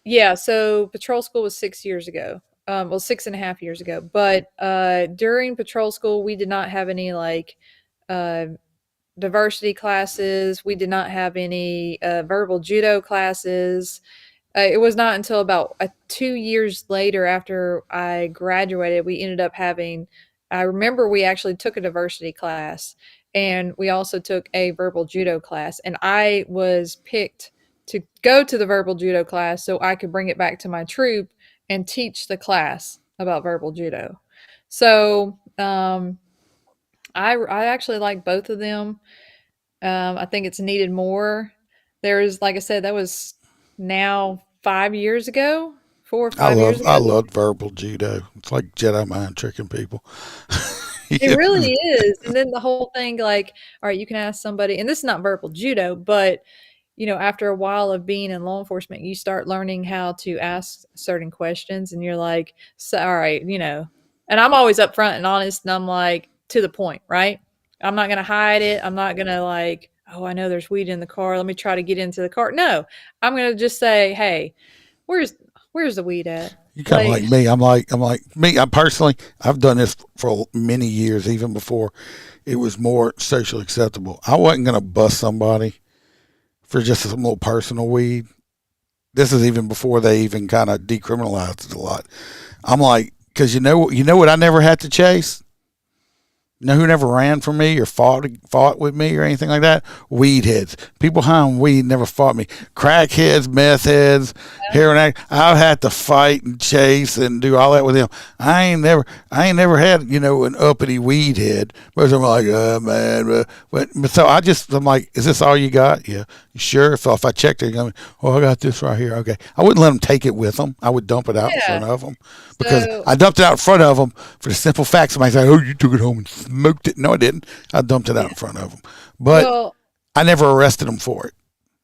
yeah. So patrol school was 6 years ago. Well, 6.5 years ago. But during patrol school, we did not have any like uh, diversity classes. We did not have any verbal judo classes. It was not until about 2 years later after I graduated, we ended up having. I remember we actually took a diversity class, and we also took a verbal judo class. And I was picked to go to the verbal judo class so I could bring it back to my troop and teach the class about verbal judo. So I actually like both of them. I think it's needed more. There's, like I said, that was now 5 years ago, 4 or 5 years I ago. love verbal judo. It's like Jedi mind tricking people. It Yeah. really is. And then the whole thing, like, all right, you can ask somebody, and this is not verbal judo, but after a while of being in law enforcement, you start learning how to ask certain questions, and you're like, so, all right, and I'm always upfront and honest, and I'm like, to the point, right? I'm not going to hide it. I'm not going to like, oh, I know there's weed in the car. Let me try to get into the car. No, I'm going to just say, hey, where's where's the weed at? You kind of Like, like me. I'm like me. I personally, I've done this for many years, even before it was more socially acceptable. I wasn't gonna bust somebody for just some little personal weed. This is even before they even kind of decriminalized it a lot. I'm like, because you know what I never had to chase. You know who never ran from me or fought with me or anything like that? Weed heads. People high on weed never fought me. Crackheads, meth heads, heroin addicts. I've had to fight and chase and do all that with them. I ain't never had an uppity weed head. But I'm like, oh man, but so I'm like, is this all you got? Yeah, you sure? So if I checked it, I got this right here. Okay, I wouldn't let them take it with them. I would dump it out in yeah. front of them because So I dumped it out in front of them for the simple fact somebody said, "Oh, you took it home and smoked it." No, I didn't. I dumped it out in front of them, but well, I never arrested them for it.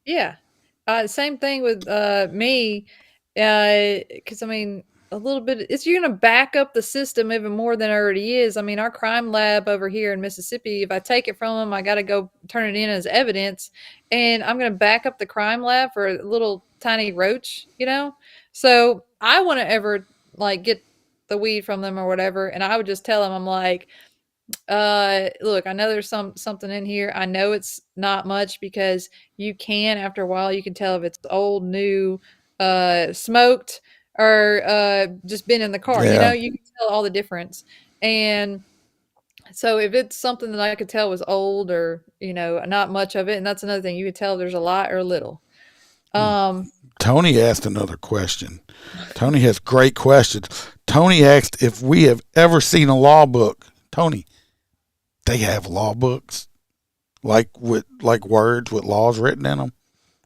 yeah. Same thing with me, because I mean, a little bit. It's you're gonna back up the system even more than it already is. I mean, our crime lab over here in Mississippi. If I take it from them, I got to go turn it in as evidence, and I'm gonna back up the crime lab for a little tiny roach. So I want to ever like get the weed from them or whatever, and I would just tell them, I'm like, Look, I know there's something in here. I know it's not much because you can, after a while, you can tell if it's old, new, smoked, or just been in the car. You know, Yeah. you can tell all the difference. And so if it's something that I could tell was old or, not much of it, and that's another thing, you could tell if there's a lot or a little. Um, Tony asked another question. Tony has great questions. Tony asked if we have ever seen a law book. Tony, they have law books like words with laws written in them.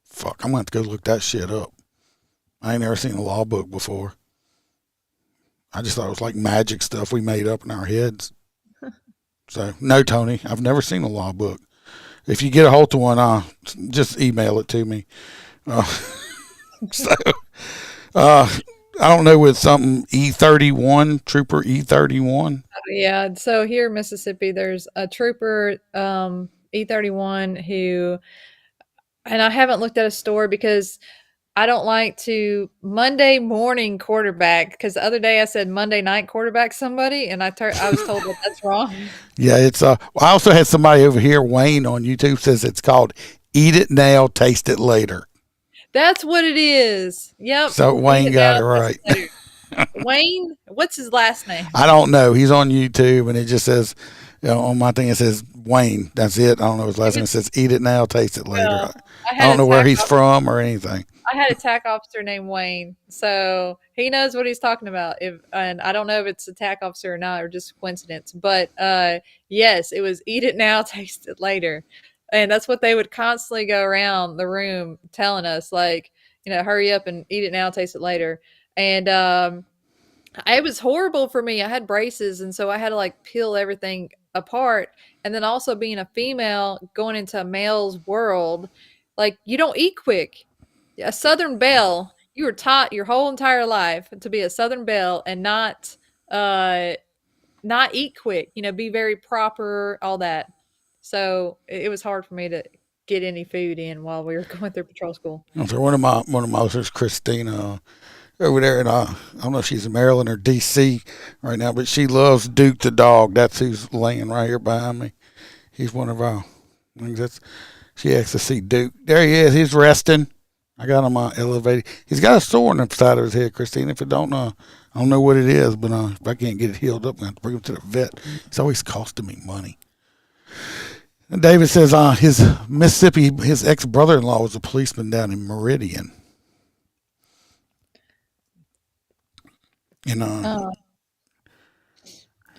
Fuck, I'm gonna have to go look that shit up. I ain't never seen a law book before. I just thought it was like magic stuff we made up in our heads. So no, Tony, I've never seen a law book. If you get a hold of one, just email it to me. Uh, so, I don't know, with something E31, Trooper E31. yeah, so here in Mississippi, there's a trooper, E31 who, and I haven't looked at a store because I don't like to Monday morning quarterback, because the other day I said Monday night quarterback somebody, and I was told that that's wrong. Yeah, it's I also had somebody over here, Wayne on YouTube, says it's called Eat It Now, Taste It Later. That's what it is. Yep. So Wayne got it right. Wayne, what's his last name? I don't know. He's on YouTube, and it just says, on my thing, it says Wayne. That's it. I don't know his last name. It says Eat It Now, Taste It Later. Well, I don't know where he's from or anything. I had a TAC officer named Wayne, so he knows what he's talking about. And I don't know if it's a TAC officer or not, or just coincidence. But yes, it was Eat It Now, Taste It Later, and that's what they would constantly go around the room telling us, like, hurry up and eat it now, taste it later. And it was horrible for me. I had braces, and so I had to like peel everything apart. And then also being a female going into a male's world, like, you don't eat quick. A Southern Belle, you were taught your whole entire life to be a Southern Belle and uh not eat quick, be very proper, all that. So it was hard for me to get any food in while we were going through patrol school. So one of my officers, Christina, over there, and I don't know if she's in Maryland or DC right now, but she loves Duke the dog. That's who's laying right here behind me. He's one of our. I think she asked to see Duke. There he is. He's resting. I got him elevated. He's got a sore on the side of his head, Christine. If it don't, I don't know what it is, but if I can't get it healed up, I'm going to have to bring him to the vet. It's always costing me money. And David says his ex-brother-in-law was a policeman down in Meridian.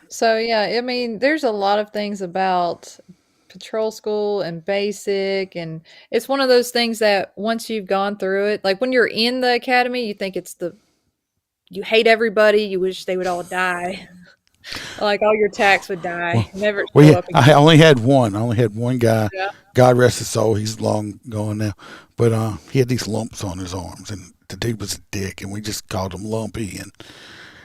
So yeah, I mean, there's a lot of things about patrol school and basic, and it's one of those things that once you've gone through it, like when you're in the academy, you think you hate everybody, you wish they would all die. Like all your tax would die. Never show up again. I only had one guy. Yeah. God rest his soul. He's long gone now. But he had these lumps on his arms, and the dude was a dick, and we just called him Lumpy. And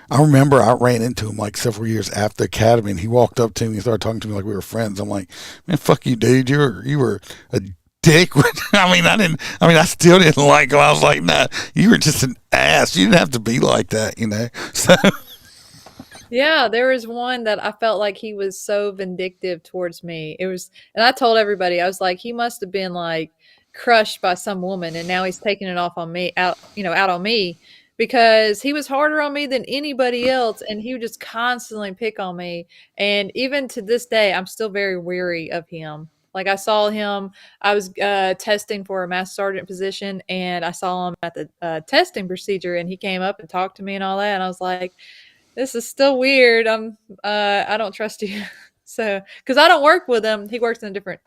I remember I ran into him like several years after the academy, and he walked up to me and started talking to me like we were friends. I'm like, man, fuck you, dude. You were a dick. I still didn't like him. I was like, nah, you were just an ass. You didn't have to be like that, So. Yeah, there was one that I felt like he was so vindictive towards me. And I told everybody, I was like, he must have been like crushed by some woman, and now he's taking it off on me, out on me, because he was harder on me than anybody else, and he would just constantly pick on me. And even to this day, I'm still very weary of him. Like, I saw him, I was testing for a master sergeant position, and I saw him at the testing procedure, and he came up and talked to me and all that, and I was like, this is still weird. I don't trust you. So, because I don't work with him. He worked in a different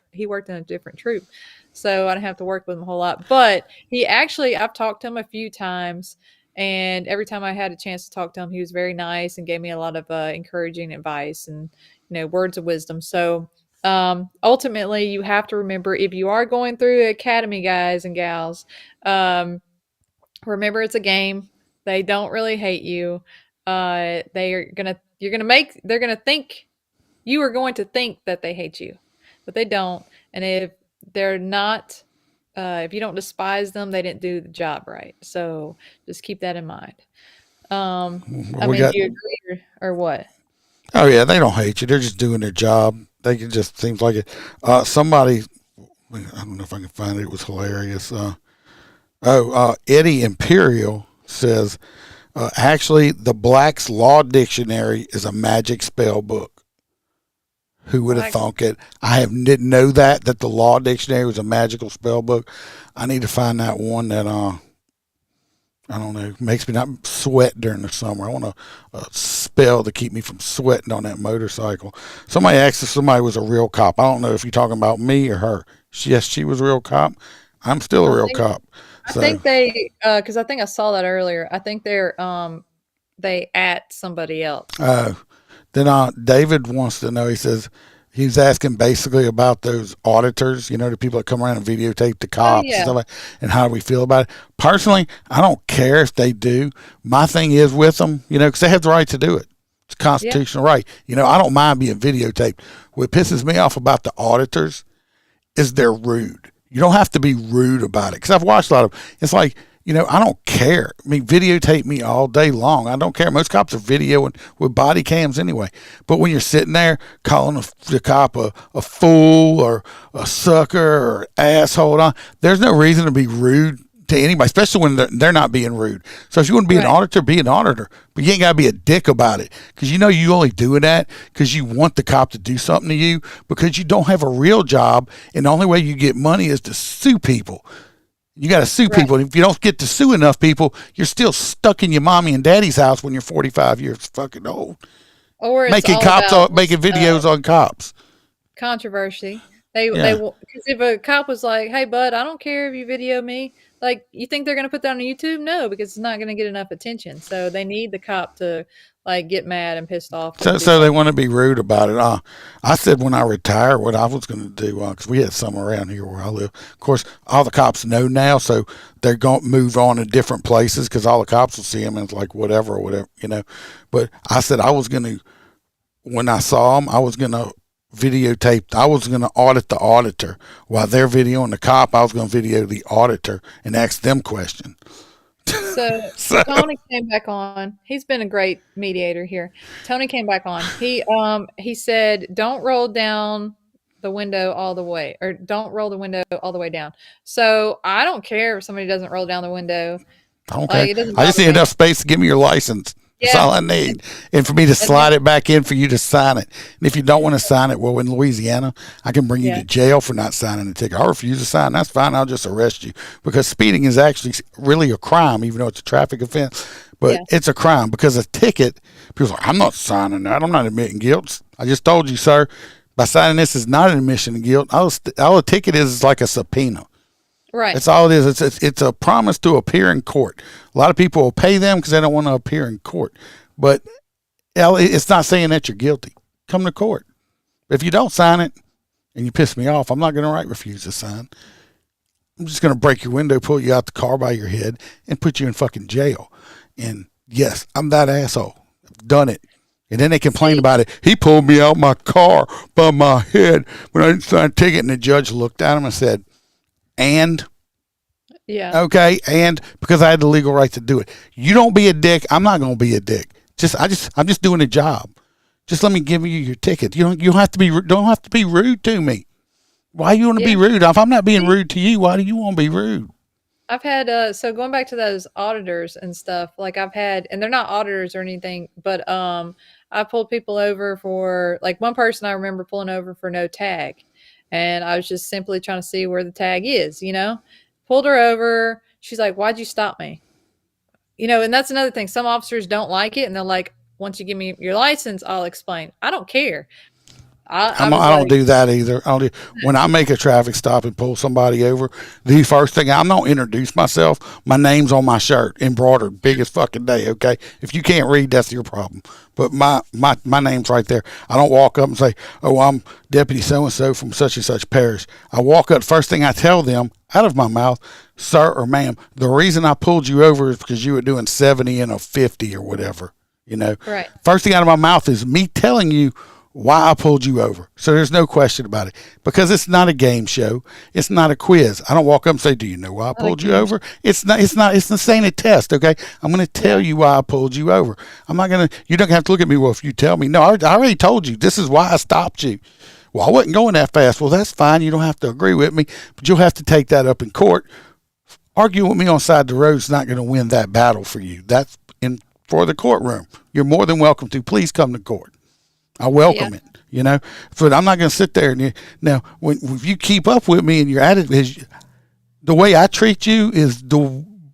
troop. So I didn't have to work with him a whole lot. But I've talked to him a few times, and every time I had a chance to talk to him, he was very nice and gave me a lot of encouraging advice and, words of wisdom. So, ultimately, you have to remember, if you are going through academy, guys and gals, remember it's a game. They don't really hate you. They're gonna think you are going to think that they hate you, but they don't. And if they're not, if you don't despise them, they didn't do the job right. So just keep that in mind. Do you agree or what? Oh yeah, they don't hate you. They're just doing their job. It just seems like it. Somebody, I don't know if I can find it. It was hilarious. Eddie Imperial says, actually, the Black's Law Dictionary is a magic spell book. Who would have thought it? Didn't know that the Law Dictionary was a magical spell book. I need to find that one that I don't know, makes me not sweat during the summer. I want a spell to keep me from sweating on that motorcycle. Somebody asked if somebody was a real cop. I don't know if you're talking about me or her. Yes, she was a real cop. I'm still a real cop. So, I think they, because I think I saw that earlier. I think they at somebody else. Then David wants to know, he says, he's asking basically about those auditors, the people that come around and videotape the cops and stuff like that, and how do we feel about it. Personally, I don't care if they do. My thing is with them, because they have the right to do it. It's a constitutional right. I don't mind being videotaped. What pisses me off about the auditors is they're rude. You don't have to be rude about it. Because I've watched a lot of, it's like, I don't care. I mean, videotape me all day long. I don't care. Most cops are videoing with body cams anyway. But when you're sitting there calling the cop a fool or a sucker or asshole, there's no reason to be rude to anybody, especially when they're not being rude. So if you want to be an auditor, be an auditor. But you ain't got to be a dick about it. Because you only doing that because you want the cop to do something to you, because you don't have a real job, and the only way you get money is to sue people. You got to sue people. And if you don't get to sue enough people, you're still stuck in your mommy and daddy's house when you're 45 years fucking old. Or it's making videos on cops. Controversy. Because if a cop was like, "Hey, bud, I don't care if you video me," like, you think they're going to put that on YouTube? No, because it's not going to get enough attention. So they need the cop to get mad and pissed off. So they want to be rude about it. I said when I retire, what I was going to do, because we had some around here where I live. Of course, all the cops know now, so they're going to move on to different places because all the cops will see them and it's like whatever. But I said I was going to, when I saw them, I was going to videotape. I was going to audit the auditor while they're videoing the cop. I was going to video the auditor and ask them questions. So Tony came back on. He's been a great mediator here. Tony came back on. He said, "Don't roll down the window all the way, or don't roll the window all the way down." So I don't care if somebody doesn't roll down the window. I don't care. I just need enough space to give me your license. That's all I need. And for me to slide it back in for you to sign it. And if you don't want to sign it, well, in Louisiana, I can bring you to jail for not signing the ticket. I refuse to sign. That's fine. I'll just arrest you. Because speeding is actually really a crime, even though it's a traffic offense. But it's a crime because a ticket, people are like, I'm not signing that. I'm not admitting guilt. I just told you, sir, by signing this is not an admission of guilt. All a ticket is like a subpoena. Right. That's all it is. It's a promise to appear in court. A lot of people will pay them because they don't want to appear in court. But it's not saying that you're guilty. Come to court. If you don't sign it and you piss me off, I'm not going to refuse to sign. I'm just going to break your window, pull you out the car by your head, and put you in fucking jail. And yes, I'm that asshole. I've done it. And then they complain about it. He pulled me out my car by my head when I didn't sign a ticket. And the judge looked at him and said, okay, and because I had the legal right to do it. You don't be a dick. I'm not going to be a dick. I'm just doing a job. Just let me give you your ticket. You don't have to be rude to me. Why you want to be rude? If I'm not being rude to you, why do you want to be rude? I've had so going back to those auditors and stuff, like I've had, and they're not auditors or anything, but I pulled people over for, like, one person I remember pulling over for no tag. And I was just simply trying to see where the tag is, pulled her over. She's like, "Why'd you stop me?" And that's another thing. Some officers don't like it. And they're like, "Once you give me your license, I'll explain." I don't care. I don't do that either. When I make a traffic stop and pull somebody over, the first thing, I'm not introduce myself. My name's on my shirt, embroidered, big as fucking day. Okay, if you can't read, that's your problem. But my name's right there. I don't walk up and say, "Oh, I'm Deputy so and so from such and such parish." I walk up. First thing I tell them out of my mouth, "Sir or ma'am, the reason I pulled you over is because you were doing 70 and a 50 or whatever." Right. First thing out of my mouth is me telling you why I pulled you over. So there's no question about it, because it's not a game show. It's not a quiz. I don't walk up and say, do you know why I pulled you over? It's this ain't a test. Okay. I'm going to tell you why I pulled you over. You don't have to look at me. Well, if you tell me, no, I already told you, this is why I stopped you. Well, I wasn't going that fast. Well, that's fine. You don't have to agree with me, but you'll have to take that up in court. Arguing with me on the side of the road is not going to win that battle for you. That's for the courtroom. You're more than welcome to. Please come to court. I welcome it, but I'm not going to sit there. Now, if you keep up with me and your attitude is the way I treat you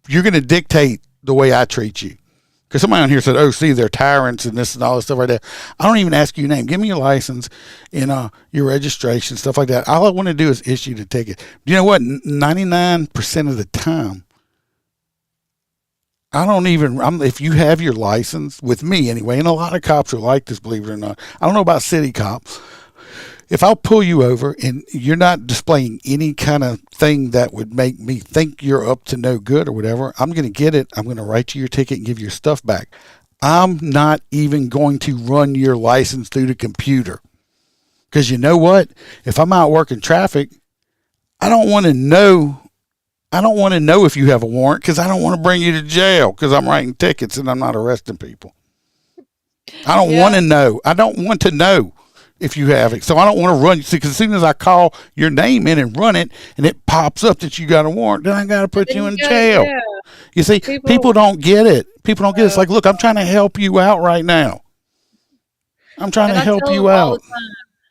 you're going to dictate the way I treat you. Because somebody on here said, oh, see, they're tyrants and this and all this stuff like that. I don't even ask you your name. Give me your license and your registration, stuff like that. All I want to do is issue the ticket. Do you know what? 99% of the time, if you have your license, with me anyway, and a lot of cops are like this, believe it or not. I don't know about city cops. If I'll pull you over and you're not displaying any kind of thing that would make me think you're up to no good or whatever, I'm going to get it. I'm going to write you your ticket and give your stuff back. I'm not even going to run your license through the computer. Because you know what? If I'm out working traffic, I don't want to know if you have a warrant, because I don't want to bring you to jail because I'm writing tickets and I'm not arresting people. I don't want to know. I don't want to know if you have it. So I don't want to run you. See, because as soon as I call your name in and run it and it pops up that you got a warrant, then I got to put you in jail. Yeah. You see, people don't get it. People don't get it. It's like, look, I'm trying to help you out right now. I'm trying to help you out.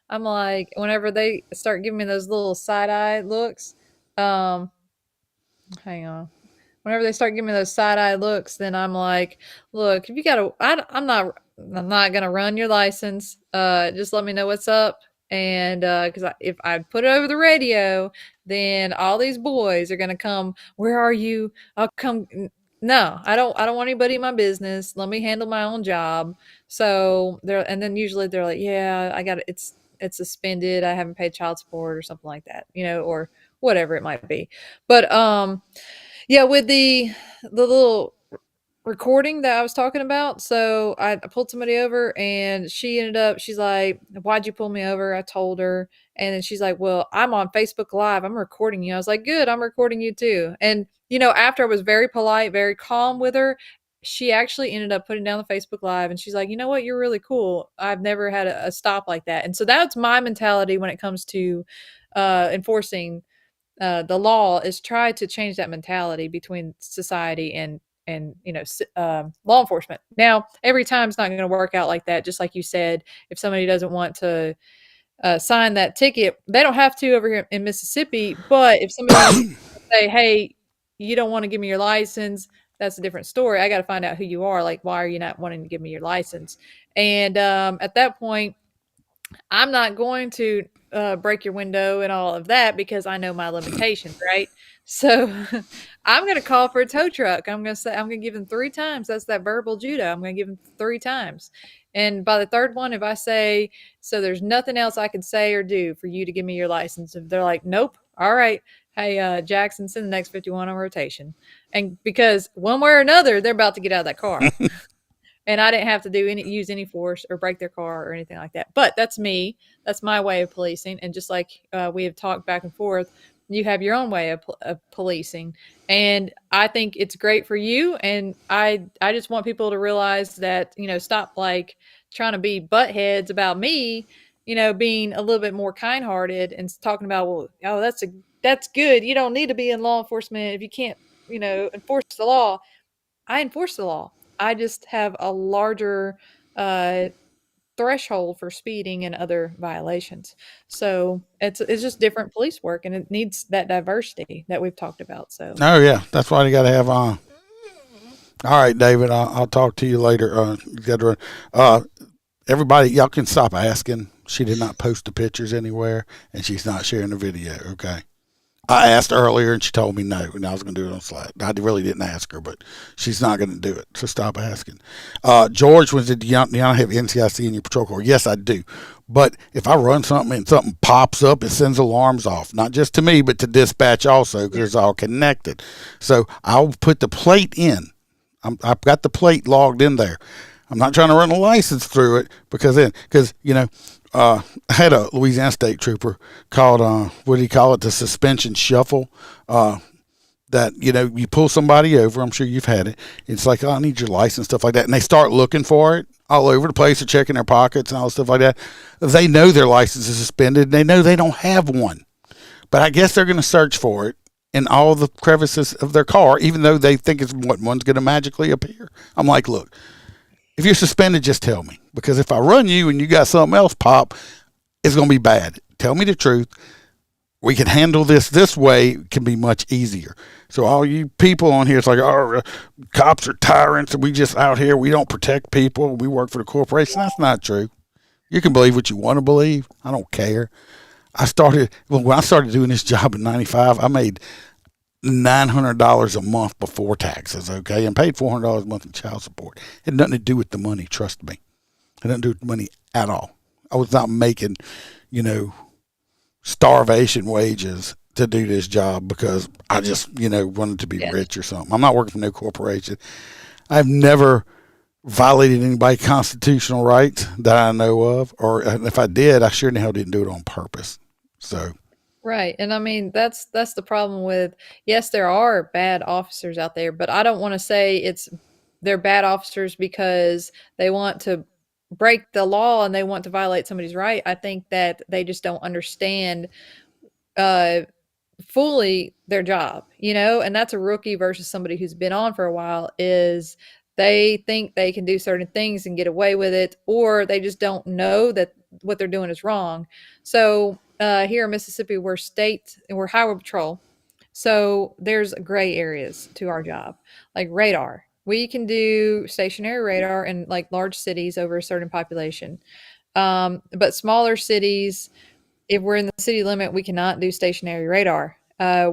I'm like, whenever they start giving me those little side-eye looks, hang on. Whenever they start giving me those side-eye looks, then I'm like, look, if you got I'm not going to run your license. Just let me know what's up. And because if I put it over the radio, then all these boys are going to come. Where are you? I'll come. No, I don't want anybody in my business. Let me handle my own job. So and then usually they're like, yeah, I got it. It's suspended. I haven't paid child support or something like that, or whatever it might be. But yeah, with the little recording that I was talking about. So I pulled somebody over and she's like, why'd you pull me over? I told her. And then she's like, well, I'm on Facebook Live. I'm recording you. I was like, good, I'm recording you too. And, after I was very polite, very calm with her, she actually ended up putting down the Facebook Live and she's like, you know what? You're really cool. I've never had a stop like that. And so that's my mentality when it comes to enforcing the law, is try to change that mentality between society and law enforcement. Now, every time it's not going to work out like that. Just like you said, if somebody doesn't want to sign that ticket, they don't have to over here in Mississippi. But if somebody wants to say, hey, you don't want to give me your license, that's a different story. I got to find out who you are. Like, why are you not wanting to give me your license? And at that point, I'm not going to break your window and all of that, because I know my limitations, right? So I'm going to call for a tow truck. I'm going to give them 3 times. That's that verbal judo. I'm going to give them 3 times. And by the third one, if I say, so there's nothing else I can say or do for you to give me your license, if they're like, nope, all right, hey, Jackson, send the next 51 on rotation. And because one way or another, they're about to get out of that car. And I didn't have to use any force or break their car or anything like that. But that's me. That's my way of policing. And just like we have talked back and forth, you have your own way of policing. And I think it's great for you. And I just want people to realize that, stop like trying to be butt heads about me, being a little bit more kind-hearted and talking about, well, oh, that's good. You don't need to be in law enforcement if you can't, enforce the law. I enforce the law. I just have a larger threshold for speeding and other violations. So it's just different police work, and it needs that diversity that we've talked about. So yeah, that's why you got to have on. All right, David, I'll talk to you later. Everybody, y'all can stop asking. She did not post the pictures anywhere, and she's not sharing the video. Okay. I asked earlier and she told me no, and I was going to do it on Slack. I really didn't ask her, but she's not going to do it. So stop asking. George, do you not have NCIC in your patrol car? Yes, I do. But if I run something and something pops up, it sends alarms off, not just to me, but to dispatch also, because it's all connected. So I'll put the plate in. I've got the plate logged in there. I'm not trying to run a license through it because I had a Louisiana state trooper called, what do you call it? The suspension shuffle. That, you pull somebody over. I'm sure you've had it. It's like, oh, I need your license, stuff like that. And they start looking for it all over the place. They're checking their pockets and all stuff like that. They know their license is suspended. They know they don't have one. But I guess they're going to search for it in all the crevices of their car, even though they think one's going to magically appear. I'm like, look, if you're suspended, just tell me. Because if I run you and you got something else pop, it's going to be bad. Tell me the truth. We can handle this way. It can be much easier. So all you people on here, it's like, oh, cops are tyrants and we just out here. We don't protect people. We work for the corporation. That's not true. You can believe what you want to believe. I don't care. When I started doing this job in 95, I made $900 a month before taxes, okay, and paid $400 a month in child support. It had nothing to do with the money, trust me. It had nothing to do with the money at all. I was not making, starvation wages to do this job because I just, wanted to be rich or something. I'm not working for no corporation. I've never violated anybody's constitutional rights that I know of, or if I did, I sure in the hell didn't do it on purpose. So. Right. And I mean, that's the problem with, yes, there are bad officers out there, but I don't want to say they're bad officers because they want to break the law and they want to violate somebody's right. I think that they just don't understand fully their job, and that's a rookie versus somebody who's been on for a while. Is they think they can do certain things and get away with it, or they just don't know that what they're doing is wrong. So here in Mississippi, we're highway patrol. So there's gray areas to our job, like radar. We can do stationary radar in like large cities over a certain population. But smaller cities, if we're in the city limit, we cannot do stationary radar.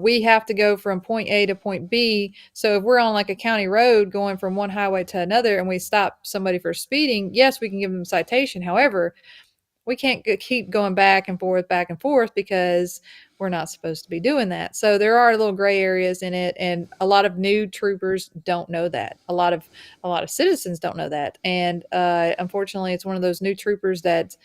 We have to go from point A to point B. So if we're on like a county road going from one highway to another and we stop somebody for speeding, yes, we can give them a citation. However, we can't keep going back and forth because we're not supposed to be doing that. So there are little gray areas in it, and a lot of new troopers don't know that. A lot of citizens don't know that, and unfortunately, it's one of those new troopers that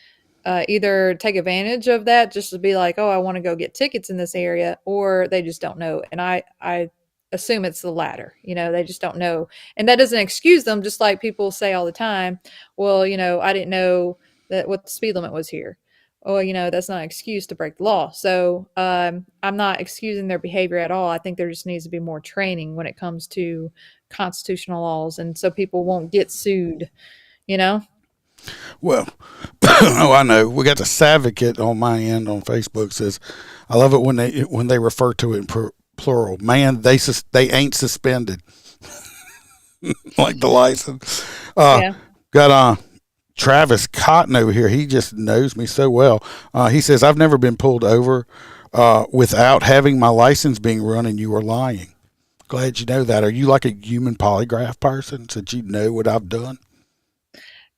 either take advantage of that just to be like, oh, I want to go get tickets in this area, or they just don't know. And I assume it's the latter. They just don't know, and that doesn't excuse them. Just like people say all the time, well, I didn't know that what the speed limit was here. Oh, that's not an excuse to break the law. So I'm not excusing their behavior at all. I think there just needs to be more training when it comes to constitutional laws, and so people won't get sued. Well, I know. We got the Savicate on my end on Facebook says, I love it when they refer to it in plural. Man, they ain't suspended. Like the license. Got Travis Cotton over here. He just knows me so well. He says, I've never been pulled over without having my license being run, and you are lying. Glad you know that. Are you like a human polygraph person since you know what I've done?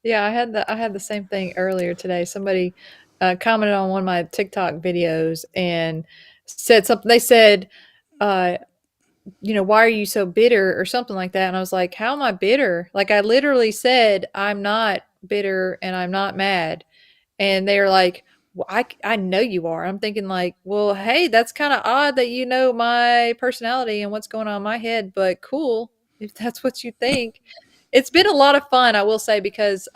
Yeah, I had the same thing earlier today. Somebody commented on one of my TikTok videos and said something. They said, why are you so bitter or something like that? And I was like, how am I bitter? Like, I literally said, I'm not bitter and I'm not mad. And they're like, well, I know you are. I'm thinking like, well, hey, that's kind of odd that you know my personality and what's going on in my head, but cool if that's what you think. It's been a lot of fun, I will say, because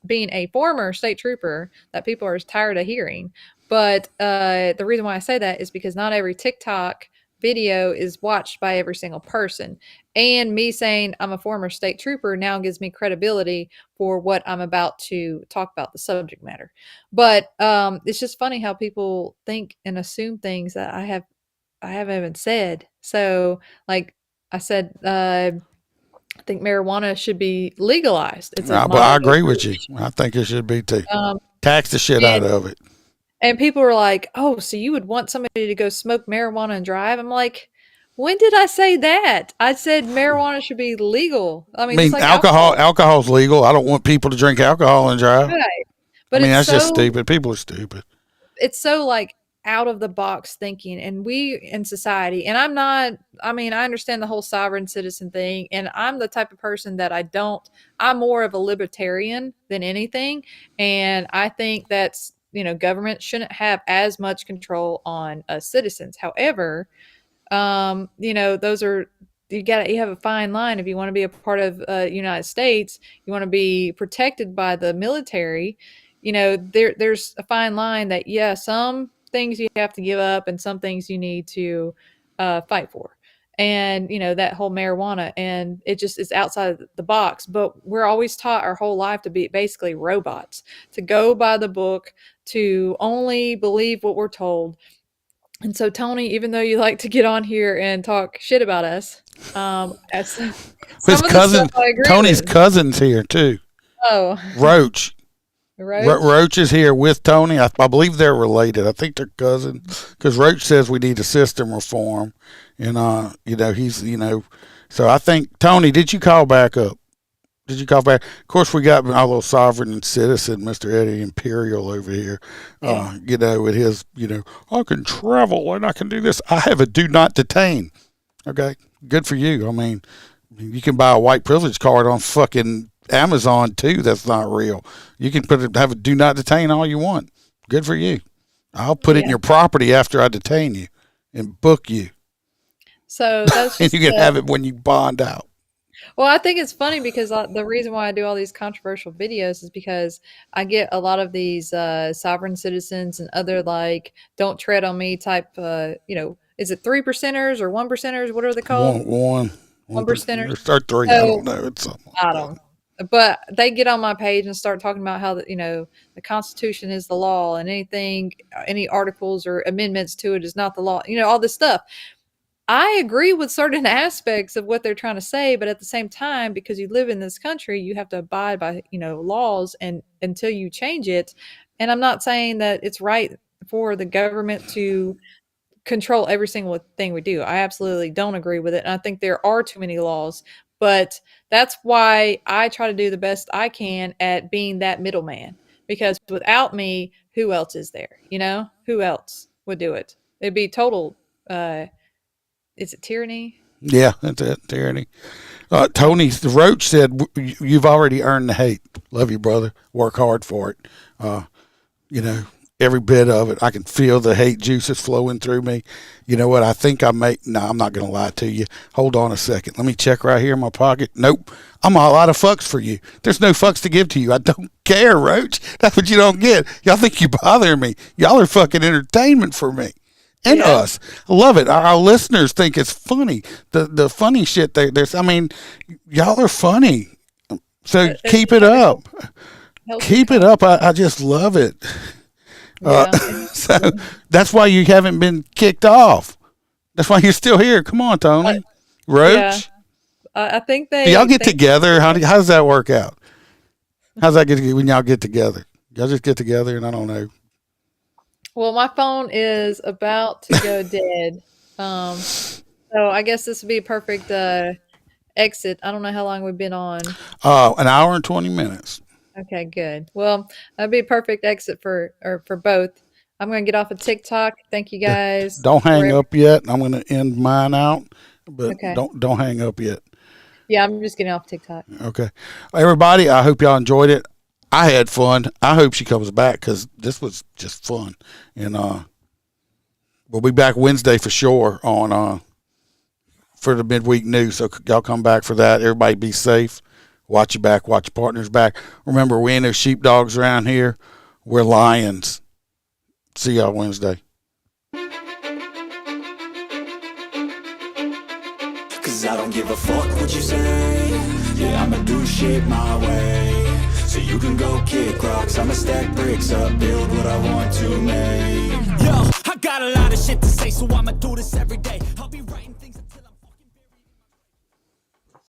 being a former state trooper that people are tired of hearing. But the reason why I say that is because not every TikTok video is watched by every single person. And me saying I'm a former state trooper now gives me credibility for what I'm about to talk about, the subject matter. But it's just funny how people think and assume things that I haven't even said. So, like I said, I think marijuana should be legalized. But I agree with you. I think it should be too. Tax the shit out of it. And people are like, oh, so you would want somebody to go smoke marijuana and drive? I'm like, when did I say that? I said marijuana should be legal. I mean, it's like alcohol's legal. I don't want people to drink alcohol and drive. Right. But that's just stupid. People are stupid. It's so like out of the box thinking, and we in society, and I understand the whole sovereign citizen thing, and I'm the type of person that I'm more of a libertarian than anything. And I think that's, government shouldn't have as much control on us citizens. However, those are, you have a fine line. If you want to be a part of United States, you want to be protected by the military, there's a fine line that, some things you have to give up and some things you need to fight for. And, that whole marijuana, and it just is outside of the box. But we're always taught our whole life to be basically robots, to go by the book, to only believe what we're told. And so, Tony, even though you like to get on here and talk shit about us, as His cousin, Tony's with. cousin's here too. Oh, Roach. Roach? Roach is here with Tony. I believe they're related. I think they're cousins because Roach says we need a system reform, and he's So I think, Tony, did you call back up? Did you call back? Of course, we got our little sovereign citizen, Mr. Eddie Imperial over here. Yeah. With his, I can travel and I can do this. I have a do not detain. Okay, good for you. I mean, you can buy a white privilege card on fucking Amazon too. That's not real. You can have a do not detain all you want. Good for you. I'll put it in your property after I detain you and book you. So that's and you can have it when you bond out. Well, I think it's funny because the reason why I do all these controversial videos is because I get a lot of these sovereign citizens and other don't tread on me type, is it 3%ers or 1%ers? What are they called? One percenters. Start three. I don't know. It's something. I don't. But they get on my page and start talking about how the Constitution is the law, and any articles or amendments to it is not the law. All this stuff. I agree with certain aspects of what they're trying to say, but at the same time, because you live in this country, you have to abide by, laws, and until you change it. And I'm not saying that it's right for the government to control every single thing we do. I absolutely don't agree with it. And I think there are too many laws, but that's why I try to do the best I can at being that middleman, because without me, who else is there? Who else would do it? It'd be total, is it tyranny? Yeah, that's it. Tyranny. Tony Roach said, "You've already earned the hate. Love you, brother. Work hard for it. Every bit of it. I can feel the hate juices flowing through me. You know what? I think I may. No, I'm not going to lie to you. Hold on a second. Let me check right here in my pocket. Nope. I'm a lot of fucks for you. There's no fucks to give to you. I don't care, Roach. That's what you don't get. Y'all think you bother me. Y'all are fucking entertainment for me." And us. I love it. Our listeners think it's funny. The funny shit there's, y'all are funny. So keep it up. Keep it up. I just love it. So that's why you haven't been kicked off. That's why you're still here. Come on, Tony. Roach. Yeah. I think do y'all get together? How does that work out? How's that when y'all get together? Y'all just get together and I don't know. Well, my phone is about to go dead. So I guess this would be a perfect exit. I don't know how long we've been on. An hour and 20 minutes. Okay, good. Well, that'd be a perfect exit for both. I'm going to get off of TikTok. Thank you guys. Don't hang up yet. I'm going to end mine out, but don't hang up yet. Yeah, I'm just getting off TikTok. Okay. Everybody, I hope y'all enjoyed it. I had fun. I hope she comes back because this was just fun. And we'll be back Wednesday for sure on for the midweek news. So y'all come back for that. Everybody be safe. Watch your back. Watch your partner's back. Remember, we ain't no sheepdogs around here. We're lions. See y'all Wednesday. Cause I don't give a fuck what you say. Yeah, I'ma do shit my way. So you can go kick rocks, I'ma stack bricks up, build what I want to make. Yo, I got a lot of shit to say, so I'ma do this every day.